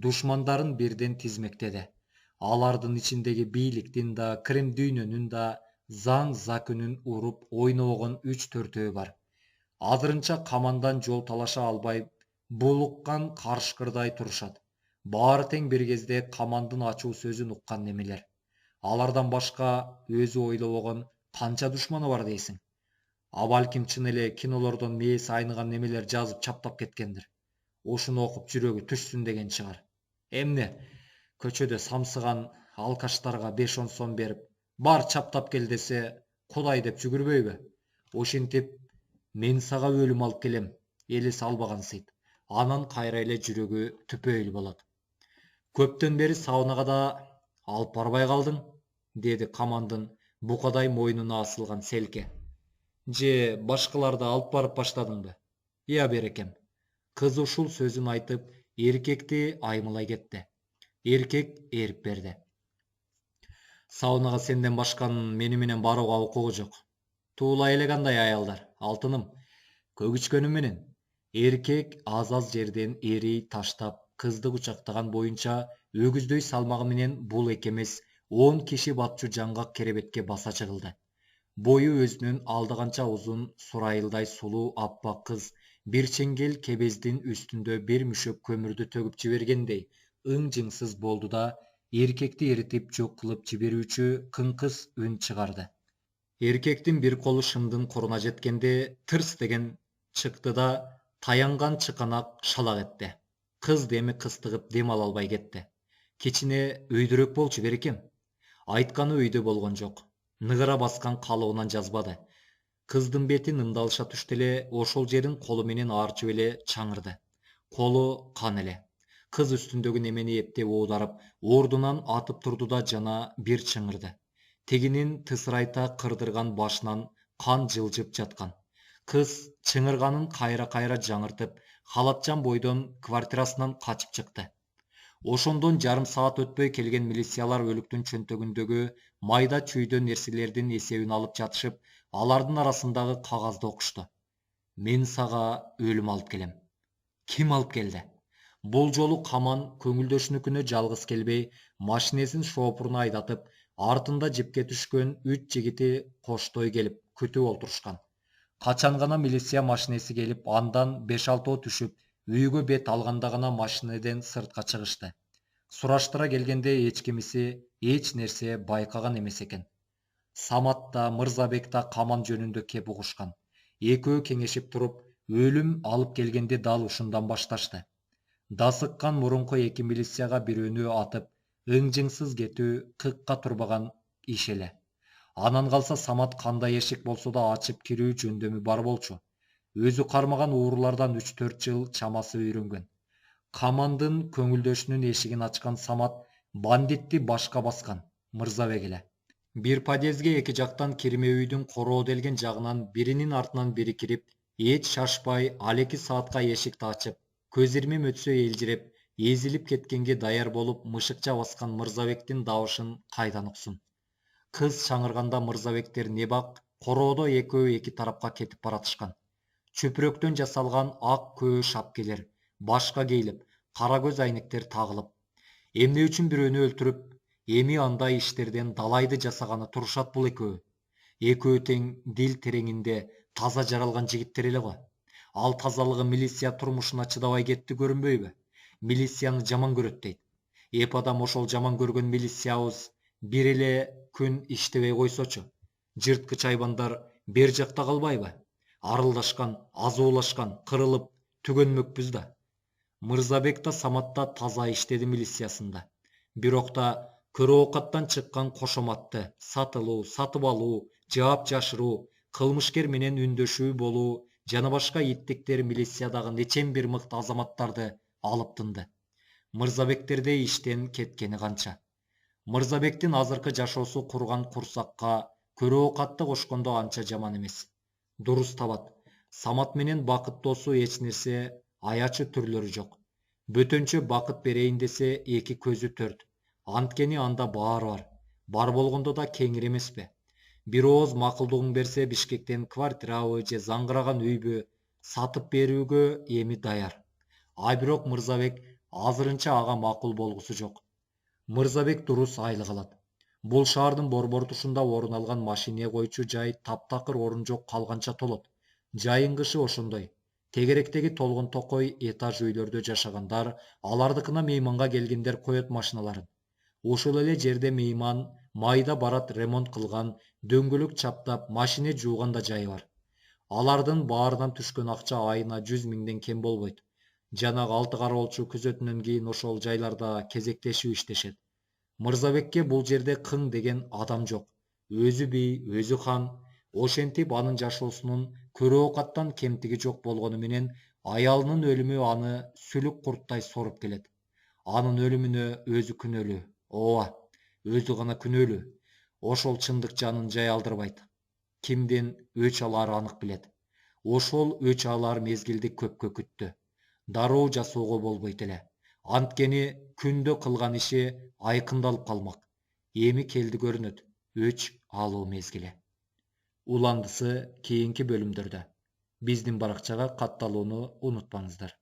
Speaker 1: Душмандарын бирден тизмектеди. Алардын ичиндеги бийликтин да, крем дүйнөнүн да заң закөнүн уруп ойногон 3-4 бар. Азырынча Камандан жол талаша албай булуккан карышкырдай турушат. Баары тең бир кезде Камандын ачуу сөзүн уккан немелер. Алардан башка өзү ойлобогон канча душманы бар дейсиң? А балким чын эле кинолордон мээси айныган немелер жазып чаптап кеткендир. Ушуну окуп жүрөгү түшсүн деген чыгар. Эмне? Көчөдө самсыган алкаштарга 5-10 сом берип, бар чаптап кел десе, Кудай деп жүгүрбөйбү? Ошентип, мен сага өлүм алып келем, элес албаган сыйт. Анан кайра эле жүрөгү түпөйүл болот. Көптөн бери саунага да алып барбай калдың, деди Камандын букадай мойнуна асылган селке. Же башкаларды алып барып баштадыңбы? Ыя берекем. Кыз ушул сөзүн айтып, эркекти аймылай кетти. Эркек эрип берди. Саунага сенден башканын мени менен барууга укугу жок. Туулай эле кандай аялдар, алтыным. Көгүчкөнүм менен. Эркек аз жерден эрий таштап, кызды кучактаган боюнча өгүздөй салмагы менен бул эки эмес 10 киши батчу жаңгак керебетке баса чыгылды. Бою өзүнүн алды канча узун, сурайылдай сулуу аппак кыз бир чеңгел кебездин үстүндө бир мүшөк көмүрдү төгүп жибергендей ың-жыңсыз болду да эркекти эритип жок кылып жиберүүчү кыңкыс үн чыгарды. Эркектин бир колу шымдын куруна жеткенде тырс деген чыкты да таянган чыканак шалак этти. Кыз деми кыстыгып дем ала албай кетти. Кичине өйдөрөк болчу берекем. Айтканы өйдө болгон жок. Ныгыра баскан калыбынан жазбады. Кыздын бетин ымдалыша түштү эле ошол жерин колу менен аарчып эле чаңырды. Колу кан эле. Кыз үстүндөгү немени эптеп оодарып, ордунан атып турду да жана бир чыңырды. Тигинин тысырайта кырдырган башынан кан жылжып жаткан. Кыз чыңырганын кайра-кайра жаңыртып, халатчан бойдон квартирасынан качып чыкты. Ошондон жарым саат өтпөй келген милициялар өлүктүн чөнтөгүндөгү майда чүйдө нерселердин эсебин алып жатышып, алардын арасындагы кагазды окушту. Мен сага өлүм алып келем. Ким алып келди? Бул жолу Каман көңүлдөшүнүкүнө жалгыз келбей, машинесин шоопуруна айдатып, артында жипке түшкөн 3 жигити коштой келип күтүп олтурушкан. Качан гана милиция машинеси келип, андан 5-6 түшүп, үйгө бет алганда гана машинеден сыртка чыгышты. Сураштыра келгенде эч кимиси эч нерсе байкаган эмес экен. Самат да, Мырзабек да Каман жөнүндө кеп угушкан. Экөө кеңешип туруп, өлүм алып келгенди дал ушундан башташты. Дасыккан мурунку эки милицияга бирөөнү атып, ыңжыңсыз кетүү кыкка турбаган иш эле. Анан калса Самат кандай эшик болсо да ачып кирүү жөндөмү бар болчу. Өзү кармаган уурулардан 3-4 жыл чамасы үйрөнгөн. Камандын көңүлдөшүнүн эшигин ачкан Самат бандитти башка баскан, Мырзабек эле. Бир подъездге эки жактан кирме үйдүн корооделген жагынан биринин артынан бири кирип, эч шашпай ал 2 саатка эшикти ачып, көз ирмем өтсө элжиреп, эзилип кеткенге даяр болуп мышыкча баскан Мырзабектин дабышын кайдан уксун. Кыз шаңырганда Мырзабектер небак короодо экөө эки тарапка кетип баратышкан. Чөпүрөктөн жасалган ак көө шапкелер, башка кийилип, кара көз айнектер тагылып. Эмне үчүн бирөөнү өлтүрүп, эми андай иштерден далайды жасаганы турушат бул экөө. Экөө тең дил тереңинде таза жаралган жигиттер эле го. Ал тазалыгы милиция турмушуна чыдабай кетти көрүнбөйбү? Милицияны жаман көрөт дейт. Эп адам ошол жаман көргөн милициябыз бир эле күн иштебей койсочу, жырткыч айбандар бер жакта калбайбы? Арылдашкан, азуулашкан, кырылып түгөнмөкпүз да. Мырзабек да Самат да таза иштеди милициясында. Бирок да көрө оокаттан чыккан кошоматты, сатылуу, сатып алуу, жаап жашыруу, кылмышкер менен үндөшүү болуу жана башка иттиктер милициядагы нечен бир мыкты азаматтарды алып тынды. Мырзабектерде иштен кеткени канча. Мырзабектин азыркы жашоосу курган курсакка көрө оокатты кошкондо анча жаман эмес. Дурус табат. Самат менен бакыт досу эч нерсе аячы түрлөрү жок. Бөтөнчө бакыт берейин десе эки көзү төрт. Анткени анда баары бар. Бар болгондо да кеңир эмеспи? Бир ооз макулдугун берсе Бишкектен квартирабы же заңгыраган үйбү сатып берүүгө эми даяр. А бирок Мырзабек азырынча ага макул болгусу жок. Мырзабек дурус айлык алат. Бул шаардын борбор тушунда орун алган машине койчу жай таптакыр орун жок калганча толот. Жайын кышы ошондой. Тегеректеги толгон токой этаж үйлөрдө жашагандар, алардыкына мейманга келгендер коет машиналарын. Ушул эле жерде мейман майда барат ремонт кылган, дөңгөлөк чаптап, машине жууган да жайы бар. Алардын баарынан түшкөн акча айына 100 миңден кем болбойт. Жанагы 6 кароолчу күзөтүнөн кийин ошол жайларда кезектешип иштешет. Мырзабекке бул жерде кың деген адам жок. Өзү бий, өзү хан. Ошентип анын жашоосунун көрө оокаттан кемтиги жок болгону менен аялынын өлүмү аны сүлүк курттай соруп келет. Анын өлүмүнө өзү күнөөлүү. Ооба, өзү гана күнөөлүү. Ошол чындык жанын жай алдырбайт. Кимден өч алары анык билет. Ошол өч алар мезгилди көпкө күттү. Дароо жасоого болбойт эле. Анткени күндө кылган иши айкындалып калмак. Эми келди көрүнөт. Өч алуу мезгили. Уландысы кийинки бөлүмдөрдө. Биздин баракчага катталууну унутпаңыздар.